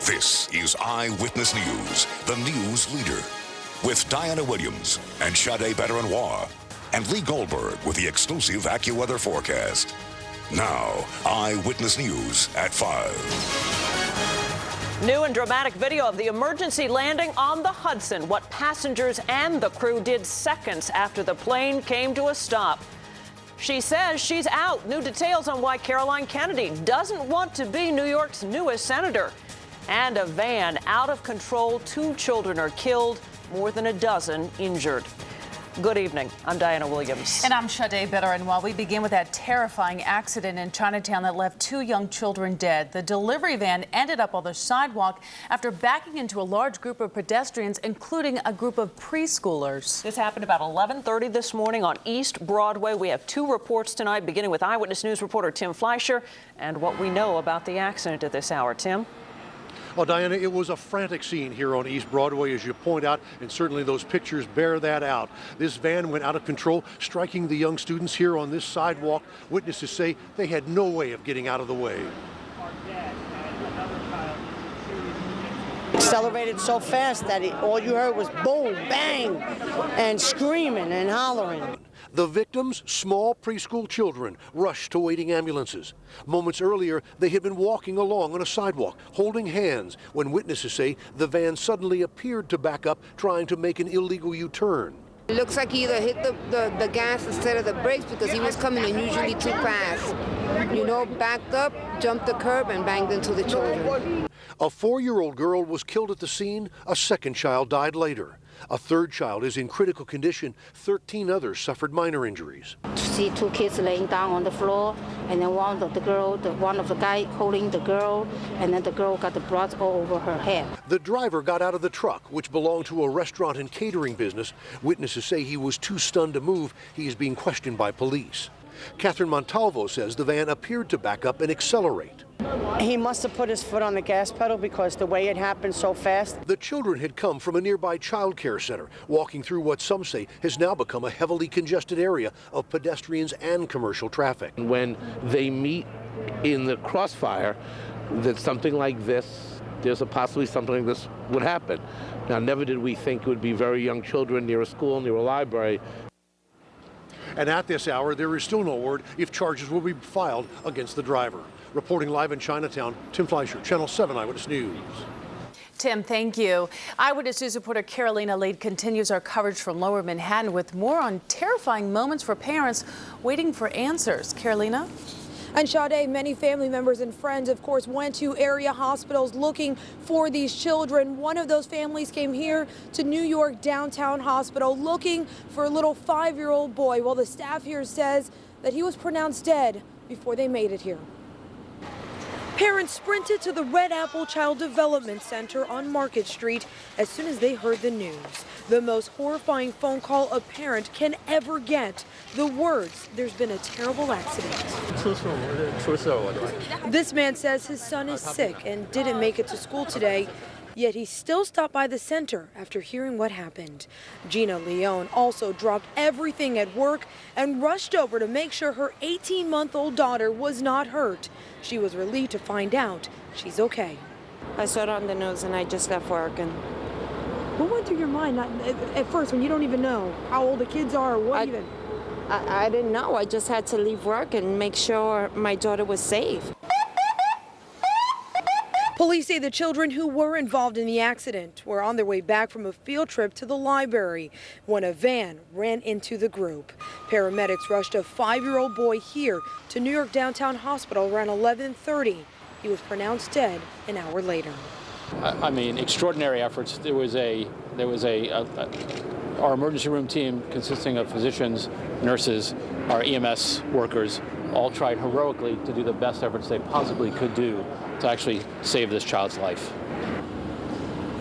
This is Eyewitness News, the news leader, with Diana Williams and Sade Berenoir, and Lee Goldberg with the exclusive AccuWeather forecast. Now, Eyewitness News at 5. New and dramatic video of the emergency landing on the Hudson. What passengers and the crew did seconds after the plane came to a stop. She says she's out. New details on why Caroline Kennedy doesn't want to be New York's newest senator. And a van out of control. 2 children are killed, more than a dozen injured. Good evening. I'm Diana Williams. And I'm Sade Berenoir. We begin with that terrifying accident in Chinatown that left 2 young children dead. The delivery van ended up on the sidewalk after backing into a large group of pedestrians, including a group of preschoolers. This happened about 11:30 this morning on East Broadway. We have 2 reports tonight, beginning with Eyewitness News reporter Tim Fleischer and what we know about the accident at this hour. Tim? Well, Diana, it was a frantic scene here on East Broadway, as you point out, and certainly those pictures bear that out. This van went out of control, striking the young students here on this sidewalk. Witnesses say they had no way of getting out of the way. Accelerated so fast that all you heard was boom, bang, and screaming and hollering. The victims, small preschool children, rushed to waiting ambulances. Moments earlier, they had been walking along on a sidewalk, holding hands, when witnesses say the van suddenly appeared to back up, trying to make an illegal U-turn. It looks like he either hit the gas instead of the brakes because he was coming unusually too fast. You know, backed up, jumped the curb, and banged into the children. A 4-year-old girl was killed at the scene. A second child died later. A third child is in critical condition. 13 others suffered minor injuries. To see 2 kids laying down on the floor, and then one of the guy holding the girl, and then the girl got the blood all over her head. The driver got out of the truck, which belonged to a restaurant and catering business. Witnesses say he was too stunned to move. He is being questioned by police. Catherine Montalvo says the van appeared to back up and accelerate. He must have put his foot on the gas pedal because the way it happened so fast. The children had come from a nearby child care center, walking through what some say has now become a heavily congested area of pedestrians and commercial traffic. When they meet in the crossfire, that something like this, there's possibly something like this would happen. Now, never did we think it would be very young children near a school, near a library. And at this hour, there is still no word if charges will be filed against the driver. Reporting live in Chinatown, Tim Fleischer, Channel 7 Eyewitness News. Tim, thank you. Eyewitness News reporter Carolina Lade continues our coverage from Lower Manhattan with more on terrifying moments for parents waiting for answers. Carolina? And Sade, many family members and friends, of course, went to area hospitals looking for these children. One of those families came here to New York Downtown Hospital looking for a little 5-year-old boy. Well, the staff here says that he was pronounced dead before they made it here. Parents sprinted to the Red Apple Child Development Center on Market Street as soon as they heard the news. The most horrifying phone call a parent can ever get. The words, "There's been a terrible accident." This man says his son is sick and didn't make it to school today, yet he still stopped by the center after hearing what happened. Gina Leone also dropped everything at work and rushed over to make sure her 18-month-old daughter was not hurt. She was relieved to find out she's okay. I saw it on the news and I just left work. And what went through your mind at first when you don't even know how old the kids are or what even? I didn't know. I just had to leave work and make sure my daughter was safe. Police say the children who were involved in the accident were on their way back from a field trip to the library when a van ran into the group. Paramedics rushed a 5-year-old boy here to New York Downtown Hospital around 11:30. He was pronounced dead an hour later. I mean, extraordinary efforts. There was our emergency room team consisting of physicians, nurses, our EMS workers, all tried heroically to do the best efforts they possibly could do to actually save this child's life.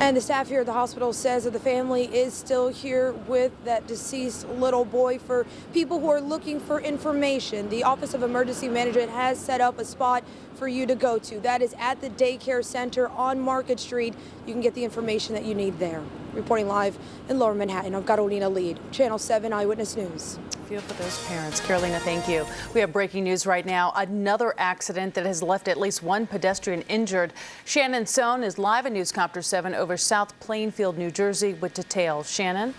And the staff here at the hospital says that the family is still here with that deceased little boy. For people who are looking for information, the Office of Emergency Management has set up a spot for you to go to. That is at the daycare center on Market Street. You can get the information that you need there. Reporting live in Lower Manhattan, I'm Carolina Lead, Channel 7 Eyewitness News. Feel for those parents. Carolina, thank you. We have breaking news right now. Another accident that has left at least one pedestrian injured. Shannon Sohn is live at Newscopter 7 over South Plainfield, New Jersey with details. Shannon?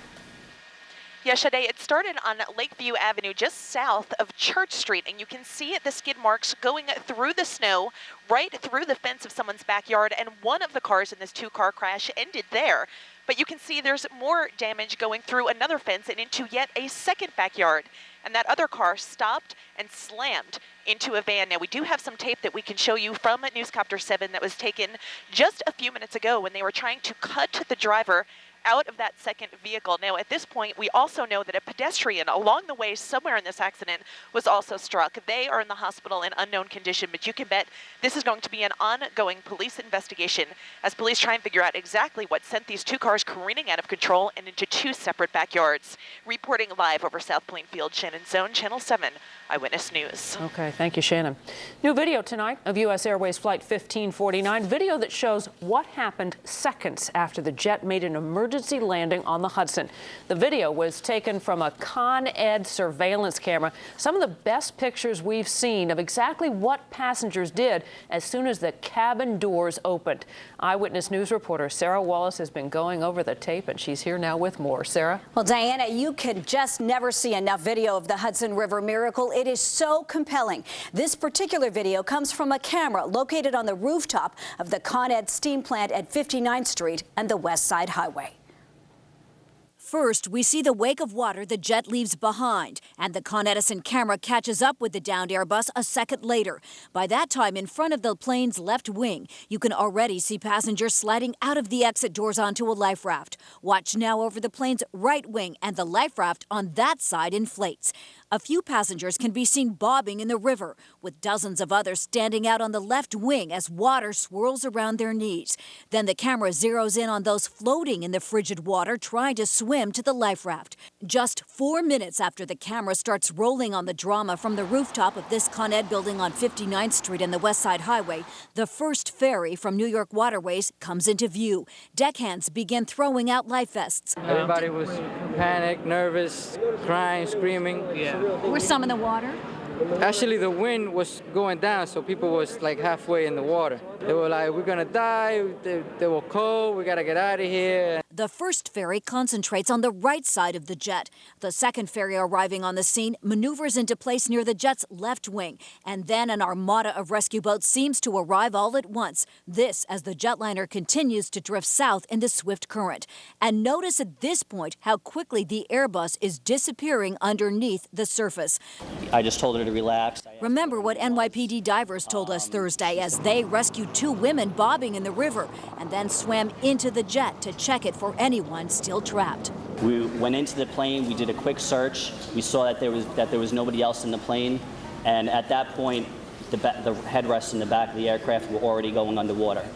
Yes, Shade, it started on Lakeview Avenue just south of Church Street, and you can see the skid marks going through the snow, right through the fence of someone's backyard, and one of the cars in this two-car crash ended there. But you can see there's more damage going through another fence and into yet a second backyard. And that other car stopped and slammed into a van. Now, we do have some tape that we can show you from Newscopter 7 that was taken just a few minutes ago when they were trying to cut the driver out of that second vehicle. Now, at this point, we also know that a pedestrian along the way somewhere in this accident was also struck. They are in the hospital in unknown condition, but you can bet this is going to be an ongoing police investigation as police try and figure out exactly what sent these two cars careening out of control and into two separate backyards. Reporting live over South Plainfield, Shannon Sohn, Channel 7 Eyewitness News. Okay, thank you, Shannon. New video tonight of U.S. Airways Flight 1549, video that shows what happened seconds after the jet made an emergency landing on the Hudson. The video was taken from a Con Ed surveillance camera. Some of the best pictures we've seen of exactly what passengers did as soon as the cabin doors opened. Eyewitness News reporter Sarah Wallace has been going over the tape, and she's here now with more. Sarah? Well, Diana, you can just never see enough video of the Hudson River miracle. It is so compelling. This particular video comes from a camera located on the rooftop of the Con Ed steam plant at 59th Street and the West Side Highway. First, we see the wake of water the jet leaves behind, and the Con Edison camera catches up with the downed Airbus a second later. By that time, in front of the plane's left wing, you can already see passengers sliding out of the exit doors onto a life raft. Watch now over the plane's right wing, and the life raft on that side inflates. A few passengers can be seen bobbing in the river, with dozens of others standing out on the left wing as water swirls around their knees. Then the camera zeroes in on those floating in the frigid water trying to swim to the life raft. Just 4 minutes after the camera starts rolling on the drama from the rooftop of this Con Ed building on 59th Street and the West Side Highway, the first ferry from New York waterways comes into view. Deckhands begin throwing out life vests. Everybody was panicked, nervous, crying, screaming. Were some in the water? Actually, the wind was going down, so people was like halfway in the water. They were like, we're gonna die, they were cold, we gotta get out of here. The first ferry concentrates on the right side of the jet. The second ferry arriving on the scene maneuvers into place near the jet's left wing. And then an armada of rescue boats seems to arrive all at once. This as the jetliner continues to drift south in the swift current. And notice at this point how quickly the Airbus is disappearing underneath the surface. I just told her to relax. Remember what NYPD divers told us Thursday as they rescued two women bobbing in the river and then swam into the jet to check it for anyone still trapped. We went into the plane, we did a quick search. We saw that there was nobody else in the plane, and at that point, the headrests in the back of the aircraft were already going underwater.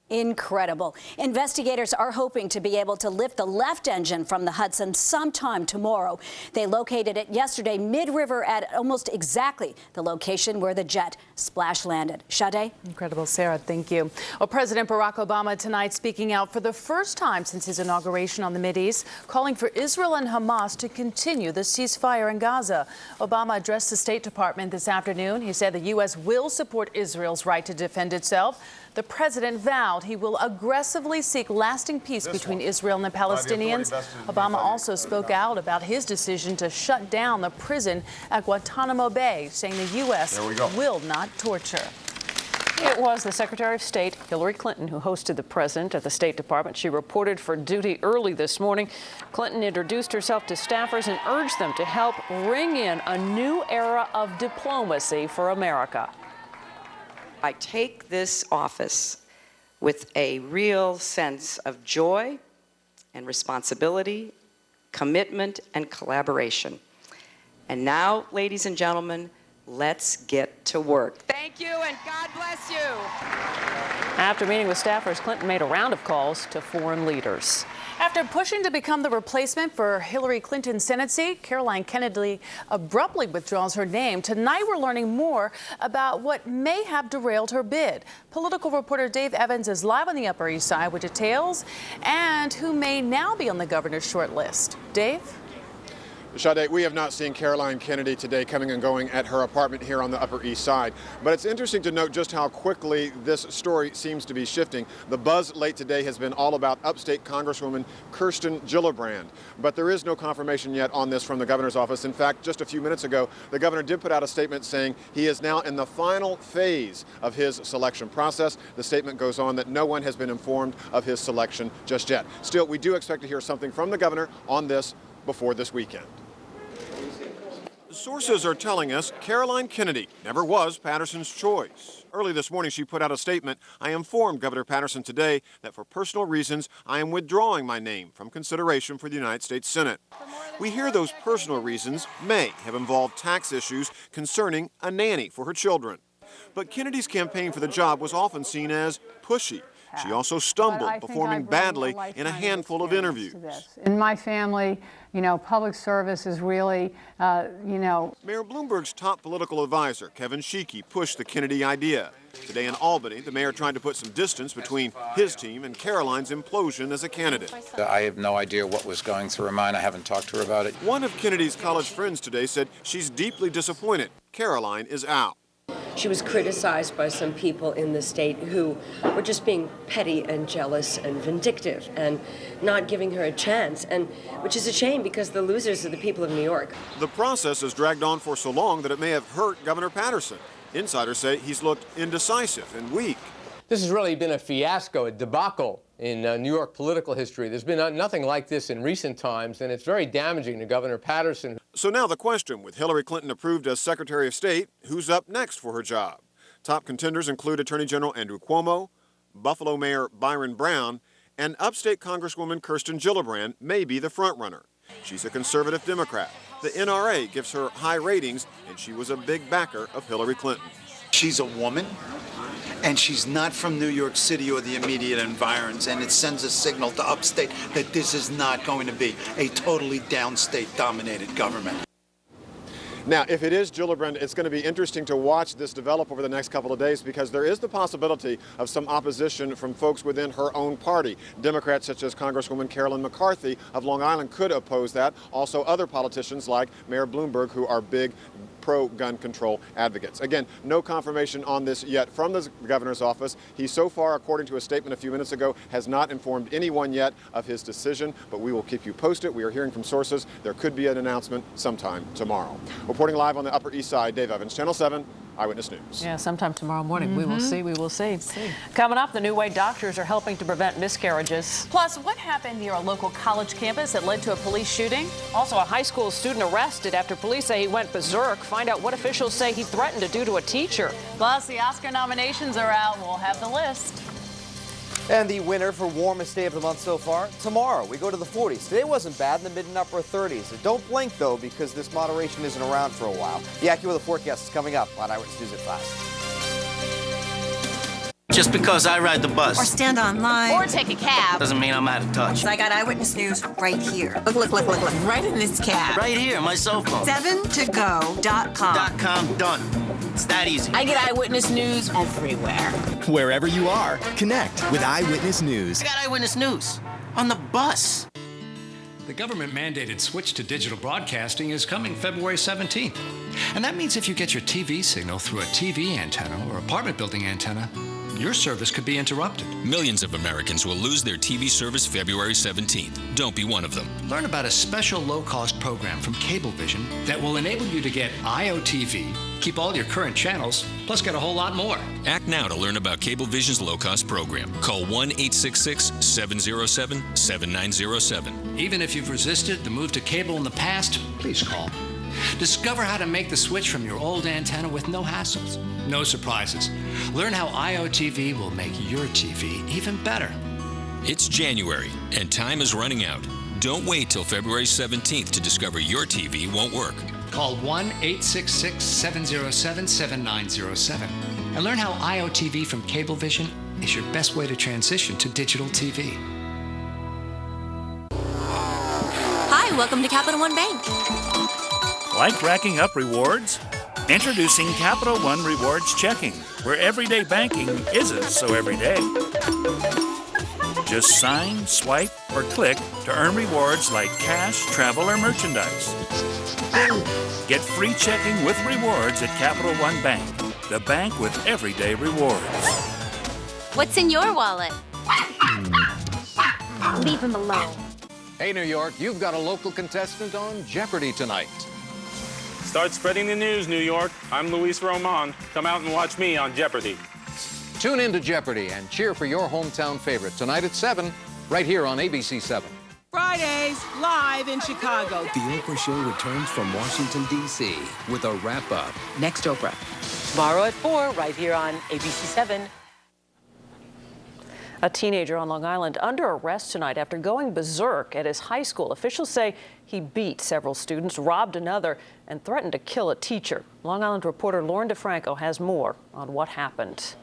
Incredible. Investigators are hoping to be able to lift the left engine from the Hudson sometime tomorrow. They located it yesterday mid-river at almost exactly the location where the jet splash landed. Sade? Incredible, Sarah. Thank you. Well, President Barack Obama tonight speaking out for the first time since his inauguration on the Mideast, calling for Israel and Hamas to continue the ceasefire in Gaza. Obama addressed the State Department this afternoon. He said the U.S. will support Israel's right to defend itself. The president vowed he will aggressively seek lasting peace between Israel and the Palestinians. Obama also spoke out about his decision to shut down the prison at Guantanamo Bay, saying the U.S. will not torture. It was the Secretary of State, Hillary Clinton, who hosted the president at the State Department. She reported for duty early this morning. Clinton introduced herself to staffers and urged them to help ring in a new era of diplomacy for America. I take this office with a real sense of joy and responsibility, commitment and collaboration. And now, ladies and gentlemen, let's get to work. Thank you and God bless you. After meeting with staffers, Clinton made a round of calls to foreign leaders. After pushing to become the replacement for Hillary Clinton's Senate seat, Caroline Kennedy abruptly withdraws her name. Tonight, we're learning more about what may have derailed her bid. Political reporter Dave Evans is live on the Upper East Side with details and who may now be on the governor's short list. Dave? Sade, we have not seen Caroline Kennedy today coming and going at her apartment here on the Upper East Side. But it's interesting to note just how quickly this story seems to be shifting. The buzz late today has been all about upstate Congresswoman Kirsten Gillibrand. But there is no confirmation yet on this from the governor's office. In fact, just a few minutes ago, the governor did put out a statement saying he is now in the final phase of his selection process. The statement goes on that no one has been informed of his selection just yet. Still, we do expect to hear something from the governor on this before this weekend. Sources are telling us Caroline Kennedy never was Patterson's choice. Early this morning, she put out a statement. I informed Governor Patterson today that for personal reasons, I am withdrawing my name from consideration for the United States Senate. We hear those personal reasons may have involved tax issues concerning a nanny for her children. But Kennedy's campaign for the job was often seen as pushy. She also stumbled, performing badly in a handful of interviews. In my family, public service is really, Mayor Bloomberg's top political advisor, Kevin Sheekey, pushed the Kennedy idea. Today in Albany, the mayor tried to put some distance between his team and Caroline's implosion as a candidate. I have no idea what was going through her mind. I haven't talked to her about it. One of Kennedy's college friends today said she's deeply disappointed Caroline is out. She was criticized by some people in the state who were just being petty and jealous and vindictive and not giving her a chance, and which is a shame because the losers are the people of New York. The process has dragged on for so long that it may have hurt Governor Patterson. Insiders say he's looked indecisive and weak. This has really been a fiasco, a debacle in New York political history. There's been nothing like this in recent times, and it's very damaging to Governor Patterson. So now the question, with Hillary Clinton approved as Secretary of State, who's up next for her job? Top contenders include Attorney General Andrew Cuomo, Buffalo Mayor Byron Brown, and upstate Congresswoman Kirsten Gillibrand may be the frontrunner. She's a conservative Democrat. The NRA gives her high ratings, and she was a big backer of Hillary Clinton. She's a woman, and she's not from New York City or the immediate environs, and it sends a signal to upstate that this is not going to be a totally downstate-dominated government. Now, if it is Gillibrand, it's going to be interesting to watch this develop over the next couple of days because there is the possibility of some opposition from folks within her own party. Democrats such as Congresswoman Carolyn McCarthy of Long Island could oppose that. Also, other politicians like Mayor Bloomberg, who are big pro-gun control advocates. Again, no confirmation on this yet from the governor's office. He so far, according to a statement a few minutes ago, has not informed anyone yet of his decision, but we will keep you posted. We are hearing from sources there could be an announcement sometime tomorrow. Reporting live on the Upper East Side, Dave Evans, Channel 7, Eyewitness News. Yeah, sometime tomorrow morning. We will see. We will see. Coming up, the new way doctors are helping to prevent miscarriages. Plus, what happened near a local college campus that led to a police shooting? Also, a high school student arrested after police say he went berserk. Find out what officials say he threatened to do to a teacher. Plus, the Oscar nominations are out. We'll have the list. And the winner for warmest day of the month so far, tomorrow. We go to the 40s. Today wasn't bad in the mid and upper 30s. Don't blink, though, because this moderation isn't around for a while. The AccuWeather forecast is coming up on Eyewitness News at 5. Just because I ride the bus. Or stand online. Or take a cab. Doesn't mean I'm out of touch. I got Eyewitness News right here. Look. Right in this cab. Right here, my cell phone. 7togo.com. .com, done. It's that easy. I get Eyewitness News everywhere. Wherever you are, connect with Eyewitness News. I got Eyewitness News on the bus. The government-mandated switch to digital broadcasting is coming February 17th. And that means if you get your TV signal through a TV antenna or apartment building antenna, your service could be interrupted. Millions of Americans will lose their TV service February 17th. Don't be one of them. Learn about a special low-cost program from Cablevision that will enable you to get IOTV, keep all your current channels, plus get a whole lot more. Act now to learn about Cablevision's low-cost program. Call 1-866-707-7907. Even if you've resisted the move to cable in the past, please call. Discover how to make the switch from your old antenna with no hassles, no surprises. Learn how IOTV will make your TV even better. It's January, and time is running out. Don't wait till February 17th to discover your TV won't work. Call 1-866-707-7907. and learn how IOTV from Cablevision is your best way to transition to digital TV. Hi, welcome to Capital One Bank. Like racking up rewards? Introducing Capital One Rewards Checking, where everyday banking isn't so everyday. Just sign, swipe, or click to earn rewards like cash, travel, or merchandise. Get free checking with rewards at Capital One Bank, the bank with everyday rewards. What's in your wallet? Leave him alone. Hey, New York, you've got a local contestant on Jeopardy tonight. Start spreading the news, New York. I'm Luis Roman. Come out and watch me on Jeopardy. Tune in to Jeopardy and cheer for your hometown favorite tonight at 7, right here on ABC 7. Fridays, live in Chicago. The Oprah Show returns from Washington, D.C. with a wrap-up. Next Oprah. Tomorrow at 4, right here on ABC 7. A teenager on Long Island under arrest tonight after going berserk at his high school. Officials say he beat several students, robbed another, and threatened to kill a teacher. Long Island reporter Lauren DeFranco has more on what happened.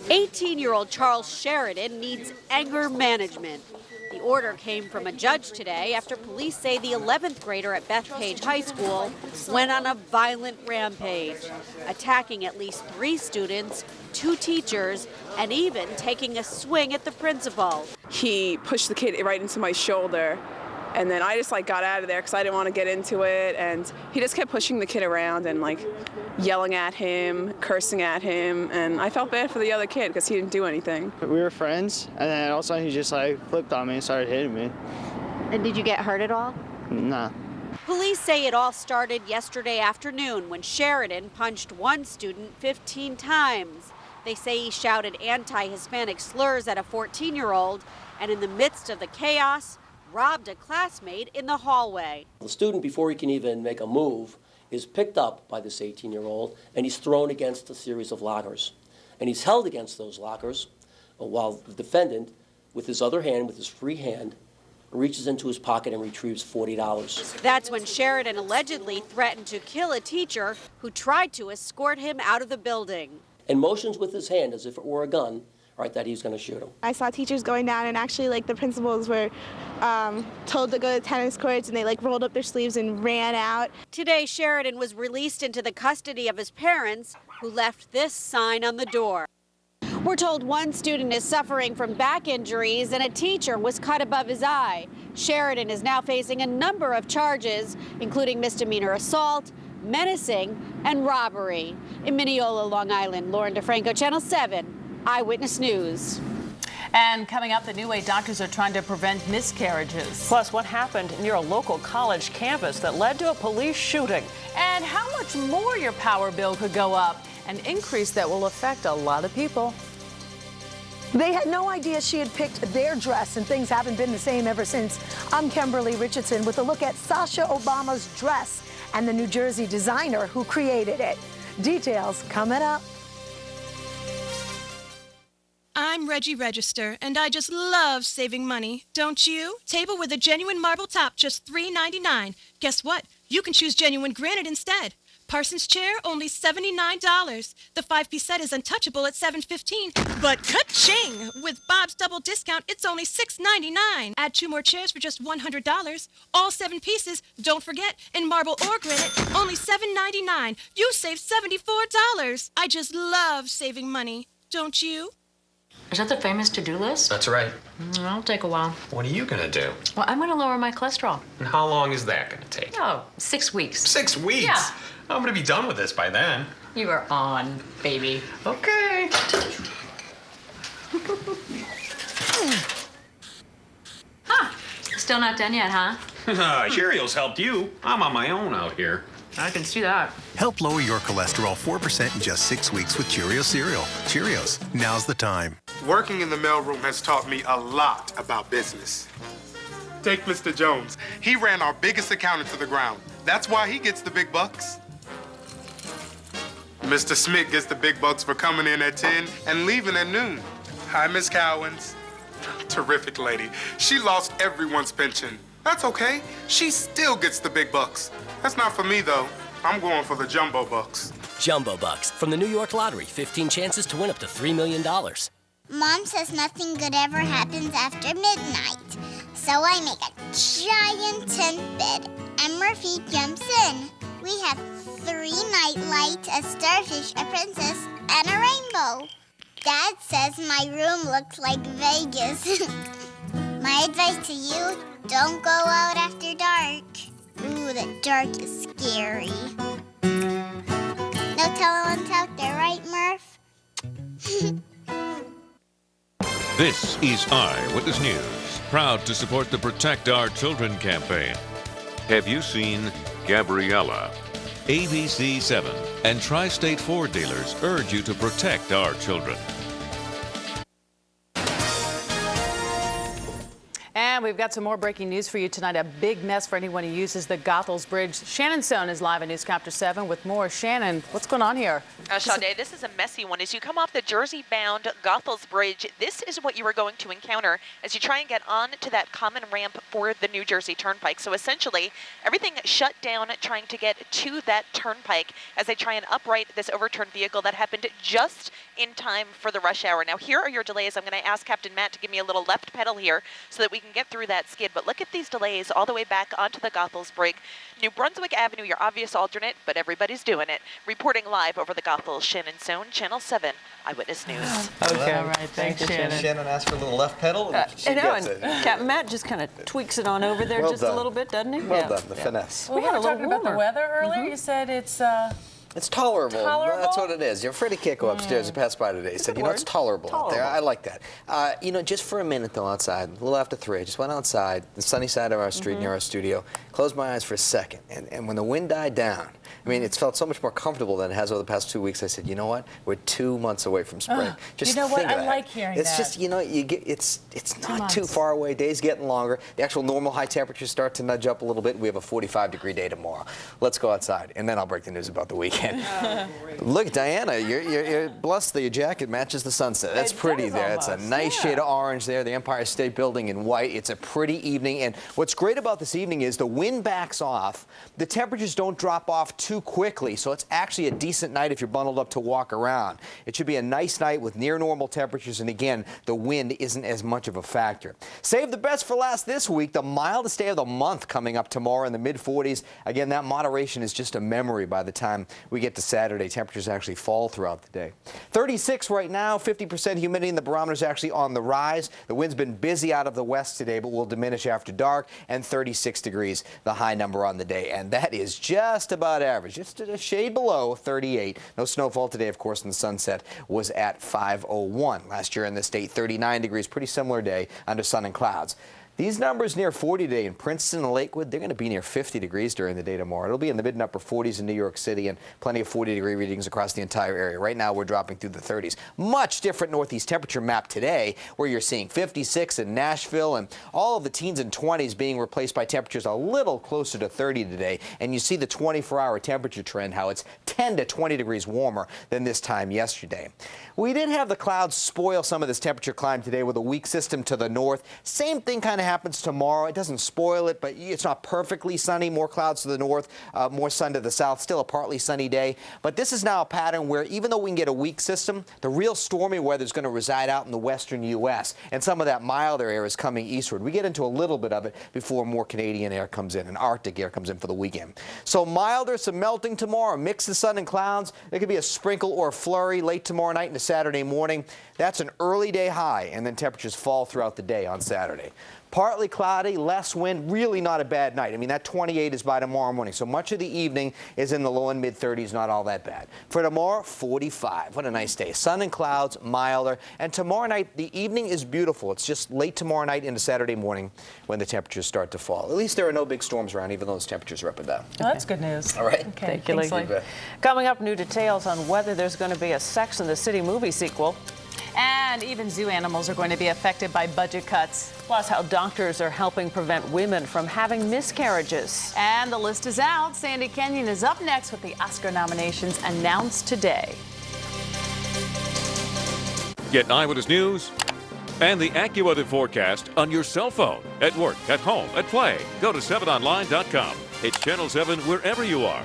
18-year-old Charles Sheridan needs anger management. The order came from a judge today after police say the 11th grader at Bethpage High School went on a violent rampage, attacking at least 3 students, 2 teachers, and even taking a swing at the principal. He pushed the kid right into my shoulder, and then I just got out of there because I didn't want to get into it, and he just kept pushing the kid around and yelling at him, cursing at him, and I felt bad for the other kid because he didn't do anything. We were friends, and then all of a sudden he just flipped on me and started hitting me. And did you get hurt at all? Nah. Police say it all started yesterday afternoon when Sheridan punched one student 15 times. They say he shouted anti-Hispanic slurs at a 14-year-old, and in the midst of the chaos, robbed a classmate in the hallway. The student, before he can even make a move, is picked up by this 18-year-old, and he's thrown against a series of lockers. And he's held against those lockers while the defendant, with his other hand, with his free hand, reaches into his pocket and retrieves $40. That's when Sheridan allegedly threatened to kill a teacher who tried to escort him out of the building. And motions with his hand as if it were a gun, right, that he's going to shoot him. I saw teachers going down, and actually the principals were told to go to tennis courts, and they rolled up their sleeves and ran out. Today, Sheridan was released into the custody of his parents, who left this sign on the door. We're told one student is suffering from back injuries and a teacher was cut above his eye. Sheridan is now facing a number of charges, including misdemeanor assault, menacing, and robbery. In Mineola, Long Island, Lauren DeFranco, Channel 7, Eyewitness News. And coming up, the new way doctors are trying to prevent miscarriages. Plus, what happened near a local college campus that led to a police shooting. And how much more your power bill could go up, an increase that will affect a lot of people. They had no idea she had picked their dress, and things haven't been the same ever since. I'm Kimberly Richardson with a look at Sasha Obama's dress and the New Jersey designer who created it. Details coming up. I'm Reggie Register, and I just love saving money, don't you? Table with a genuine marble top, just $3.99. Guess what? You can choose genuine granite instead. Parsons chair, only $79. The 5-piece set is untouchable at $7.15. But ka-ching! With Bob's double discount, it's only $6.99. Add 2 more chairs for just $100. All 7 pieces, don't forget, in marble or granite, only $7.99. You save $74. I just love saving money, don't you? Is that the famous to-do list? That's right. It'll take a while. What are you gonna do? Well, I'm gonna lower my cholesterol. And how long is that gonna take? Oh, 6 weeks. 6 weeks? Yeah. I'm gonna be done with this by then. You are on, baby. Okay. Huh. Still not done yet, huh? Cheerios helped you. I'm on my own out here. I can see that. Help lower your cholesterol 4% in just 6 weeks with Cheerios cereal. Cheerios, now's the time. Working in the mailroom has taught me a lot about business. Take Mr. Jones. He ran our biggest account into the ground. That's why he gets the big bucks. Mr. Smith gets the big bucks for coming in at 10 and leaving at noon. Hi, Miss Cowens. Terrific lady. She lost everyone's pension. That's okay. She still gets the big bucks. That's not for me, though. I'm going for the jumbo bucks. Jumbo Bucks from the New York Lottery. 15 chances to win up to $3 million. Mom says nothing good ever happens after midnight. So I make a giant tent bed and Murphy jumps in. We have 3 night lights, a starfish, a princess, and a rainbow. Dad says my room looks like Vegas. My advice to you, don't go out after dark. Ooh, the dark is scary. No teleones out there, right, Murph? This is Eyewitness News, proud to support the Protect Our Children campaign. Have you seen Gabriella? ABC 7 and Tri-State Ford dealers urge you to protect our children. And we've got some more breaking news for you tonight. A big mess for anyone who uses the Goethals Bridge. Shannon Sohn is live at Newscapter 7 with more. Shannon, what's going on here? Sade, this is a messy one. As you come off the Jersey-bound Goethals Bridge, this is what you are going to encounter as you try and get on to that common ramp for the New Jersey Turnpike. So essentially, everything shut down trying to get to that turnpike as they try and upright this overturned vehicle that happened just in time for the rush hour. Now, here are your delays. I'm going to ask Captain Matt to give me a little left pedal here so that we can get through that skid. But look at these delays all the way back onto the Goethals Bridge. New Brunswick Avenue, your obvious alternate, but everybody's doing it. Reporting live over the Goethals, Shannon Sohn, Channel 7, Eyewitness News. Okay, all right, thanks, Shannon. Shannon asked for a little left pedal. I know, and Captain Matt just kind of tweaks it on over there a little bit, doesn't he? Well done, the finesse. Well, we were talking about the weather earlier. You said it's... It's tolerable. Tolerable? That's what it is. Freddie can't go upstairs and pass by today. He said, it's tolerable out there. I like that. Just for a minute, though, outside, a little after 3, I just went outside, the sunny side of our street near our studio, closed my eyes for a second, and when the wind died down, it's felt so much more comfortable than it has over the past 2 weeks. I said, you know what? We're 2 months away from spring. Just you know what? think of I that. like hearing it's that. Just, it's not too far away. Days getting longer. The actual normal high temperatures start to nudge up a little bit. We have a 45-degree day tomorrow. Let's go outside, and then I'll break the news about the weekend. Look, Diana, you're blessed that your jacket matches the sunset. That's pretty there. It's a nice shade of orange there. The Empire State Building in white. It's a pretty evening. And what's great about this evening is the wind backs off. The temperatures don't drop off too quickly. So it's actually a decent night if you're bundled up to walk around. It should be a nice night with near normal temperatures. And again, the wind isn't as much of a factor. Save the best for last this week. The mildest day of the month coming up tomorrow in the mid-40s. Again, that moderation is just a memory by the time we get to Saturday. Temperatures actually fall throughout the day. 36 right now, 50% humidity, and the barometer's actually on the rise. The wind's been busy out of the west today, but will diminish after dark, and 36 degrees, the high number on the day. And that is just about average, just a shade below 38. No snowfall today, of course, and the sunset was at 5:01. Last year in the state, 39 degrees, pretty similar day under sun and clouds. These numbers near 40 today in Princeton and Lakewood, they're going to be near 50 degrees during the day tomorrow. It'll be in the mid and upper 40s in New York City and plenty of 40-degree readings across the entire area. Right now, we're dropping through the 30s. Much different northeast temperature map today, where you're seeing 56 in Nashville and all of the teens and 20s being replaced by temperatures a little closer to 30 today. And you see the 24-hour temperature trend, how it's 10 to 20 degrees warmer than this time yesterday. We did have the clouds spoil some of this temperature climb today with a weak system to the north. Same thing kind of happens tomorrow. It doesn't spoil it, but it's not perfectly sunny. More clouds to the north, more sun to the south. Still a partly sunny day. But this is now a pattern where even though we can get a weak system, the real stormy weather is going to reside out in the western U.S. And some of that milder air is coming eastward. We get into a little bit of it before more Canadian air comes in and Arctic air comes in for the weekend. So milder, some melting tomorrow. Mix of sun and clouds. There could be a sprinkle or a flurry late tomorrow night into Saturday morning. That's an early day high, and then temperatures fall throughout the day on Saturday. Partly cloudy, less wind, really not a bad night. That 28 is by tomorrow morning. So much of the evening is in the low and mid-30s, not all that bad. For tomorrow, 45. What a nice day. Sun and clouds, milder. And tomorrow night, the evening is beautiful. It's just late tomorrow night into Saturday morning when the temperatures start to fall. At least there are no big storms around, even though those temperatures are up and down. Well, that's good news. All right. Okay. Thank you, Lee. Coming up, new details on whether there's going to be a Sex and the City movie sequel. And even zoo animals are going to be affected by budget cuts. Plus, how doctors are helping prevent women from having miscarriages. And the list is out. Sandy Kenyon is up next with the Oscar nominations announced today. Get Eyewitness News and the AccuWeather forecast on your cell phone, at work, at home, at play. Go to 7online.com. It's Channel 7 wherever you are.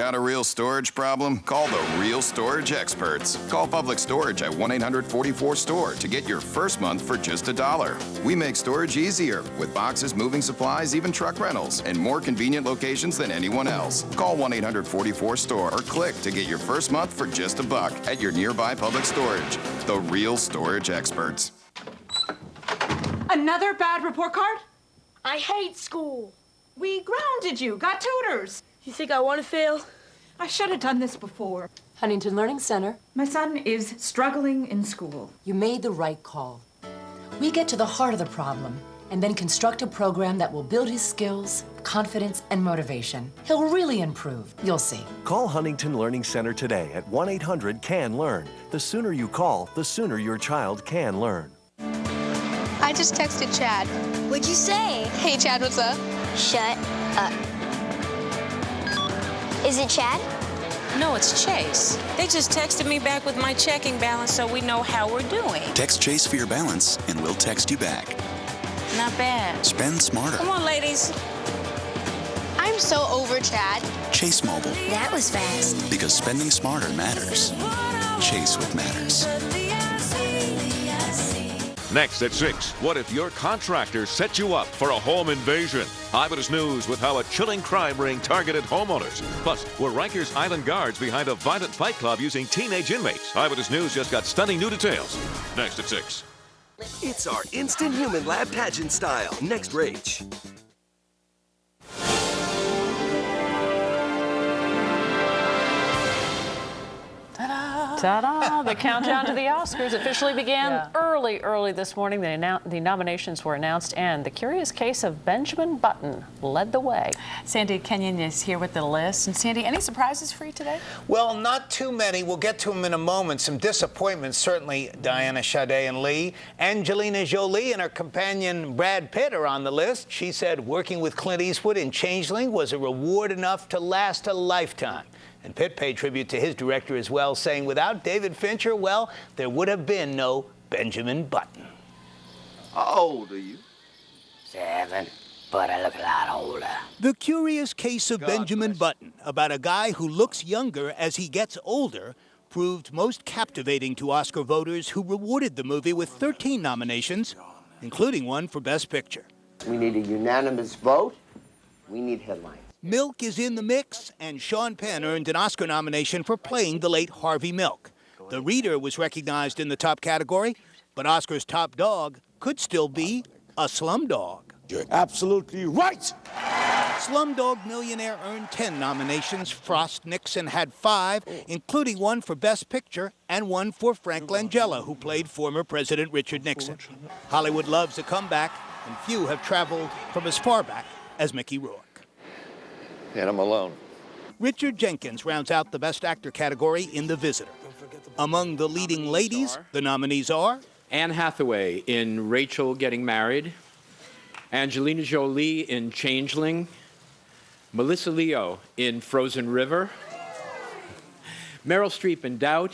Got a real storage problem? Call the Real Storage Experts. Call Public Storage at 1-800-44-STORE to get your first month for just $1. We make storage easier with boxes, moving supplies, even truck rentals, and more convenient locations than anyone else. Call 1-800-44-STORE or click to get your first month for just $1 at your nearby Public Storage. The Real Storage Experts. Another bad report card? I hate school. We grounded you, got tutors. You think I want to fail? I should have done this before. Huntington Learning Center. My son is struggling in school. You made the right call. We get to the heart of the problem and then construct a program that will build his skills, confidence, and motivation. He'll really improve. You'll see. Call Huntington Learning Center today at 1-800-CAN-LEARN. The sooner you call, the sooner your child can learn. I just texted Chad. What'd you say? Hey, Chad, what's up? Shut up. Is it Chad? No, it's Chase. They just texted me back with my checking balance so we know how we're doing. Text Chase for your balance, and we'll text you back. Not bad. Spend smarter. Come on, ladies. I'm so over Chad. Chase Mobile. That was fast. Because spending smarter matters. Chase what matters. Next at 6, what if your contractor set you up for a home invasion? Eyewitness News with how a chilling crime ring targeted homeowners. Plus, were Rikers Island guards behind a violent fight club using teenage inmates? Eyewitness News just got stunning new details. Next at 6. It's our Instant Human Lab pageant style. Next, Rach. Ta-da! The countdown to the Oscars officially began early this morning. The nominations were announced, and the curious case of Benjamin Button led the way. Sandy Kenyon is here with the list. And Sandy, any surprises for you today? Well, not too many. We'll get to them in a moment. Some disappointments, certainly. Diana, Sade, and Lee. Angelina Jolie and her companion Brad Pitt are on the list. She said working with Clint Eastwood in Changeling was a reward enough to last a lifetime. And Pitt paid tribute to his director as well, saying without David Fincher, well, there would have been no Benjamin Button. How old are you? 7, but I look a lot older. The curious case of Benjamin Button, about a guy who looks younger as he gets older, proved most captivating to Oscar voters who rewarded the movie with 13 nominations, including one for Best Picture. We need a unanimous vote. We need headlines. Milk is in the mix, and Sean Penn earned an Oscar nomination for playing the late Harvey Milk. The Reader was recognized in the top category, but Oscar's top dog could still be a Slumdog. You're absolutely right! Slumdog Millionaire earned 10 nominations. Frost Nixon had 5, including one for Best Picture and one for Frank Langella, who played former President Richard Nixon. Hollywood loves a comeback, and few have traveled from as far back as Mickey Rourke. And I'm alone. Richard Jenkins rounds out the Best Actor category in The Visitor. Among the leading ladies, the nominees are Anne Hathaway in Rachel Getting Married, Angelina Jolie in Changeling, Melissa Leo in Frozen River, Meryl Streep in Doubt,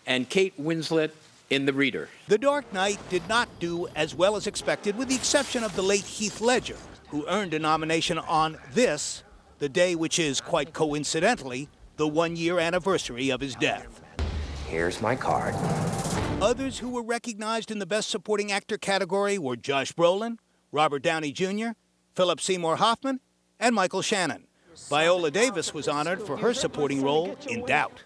and Kate Winslet in The Reader. The Dark Knight did not do as well as expected, with the exception of the late Heath Ledger, who earned a nomination on this, the day which is, quite coincidentally, the 1-year anniversary of his death. Here's my card. Others who were recognized in the Best Supporting Actor category were Josh Brolin, Robert Downey Jr., Philip Seymour Hoffman, and Michael Shannon. Viola Davis was honored for her supporting role in Doubt.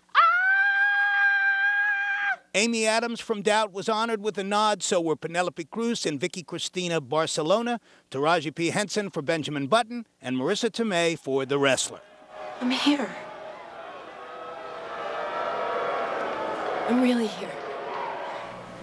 Amy Adams from Doubt was honored with a nod, so were Penelope Cruz and Vicky Cristina Barcelona, Taraji P. Henson for Benjamin Button, and Marissa Tomei for The Wrestler. I'm here. I'm really here.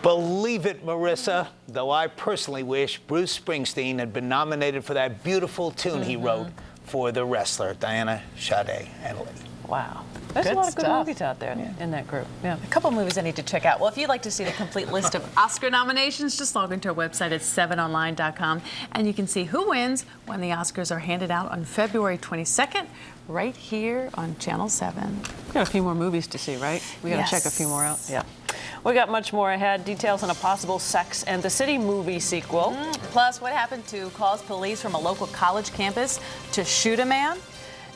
Believe it, Marissa, though I personally wish Bruce Springsteen had been nominated for that beautiful tune he wrote for The Wrestler. Diana, Sade, and Lee. Wow. There's a lot of good movies out there in that group. Yeah. A couple movies I need to check out. Well, if you'd like to see the complete list of Oscar nominations, just log into our website at 7online.com, and you can see who wins when the Oscars are handed out on February 22nd, right here on Channel 7. We've got a few more movies to see, right? We got to check a few more out. Yeah. We got much more ahead. Details on a possible Sex and the City movie sequel. Plus, what happened to cause police from a local college campus to shoot a man?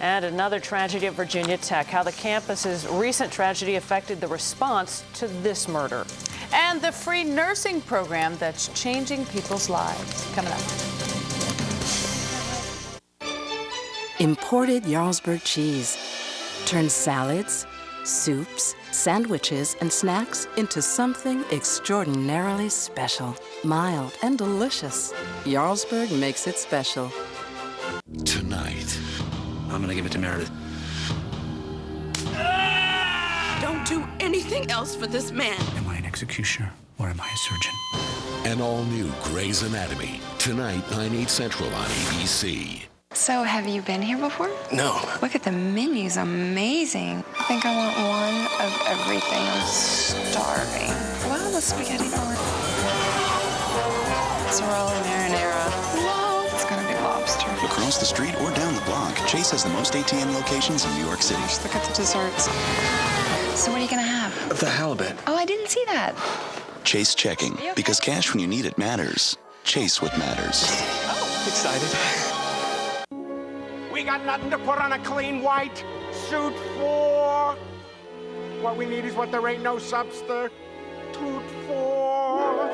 And another tragedy at Virginia Tech, how the campus's recent tragedy affected the response to this murder. And the free nursing program that's changing people's lives. Coming up. Imported Jarlsberg cheese turns salads, soups, sandwiches, and snacks into something extraordinarily special. Mild and delicious. Jarlsberg makes it special. Tonight, I'm gonna give it to Meredith. Don't do anything else for this man. Am I an executioner or am I a surgeon? An all-new Grey's Anatomy. Tonight, 9/8 Central on ABC. So, have you been here before? No. Look at the menu's amazing. I think I want one of everything. I'm starving. Wow, the spaghetti bar. Sorrel marinara. Wow, it's gonna be lobster. Across the street or down the block, Chase has the most ATM locations in New York City. Just look at the desserts. So, what are you gonna have? The halibut. Oh, I didn't see that. Chase checking. Because cash when you need it matters. Chase what matters. Oh, excited. We got nothing to put on a clean white suit for. What we need is what there ain't no substitute for.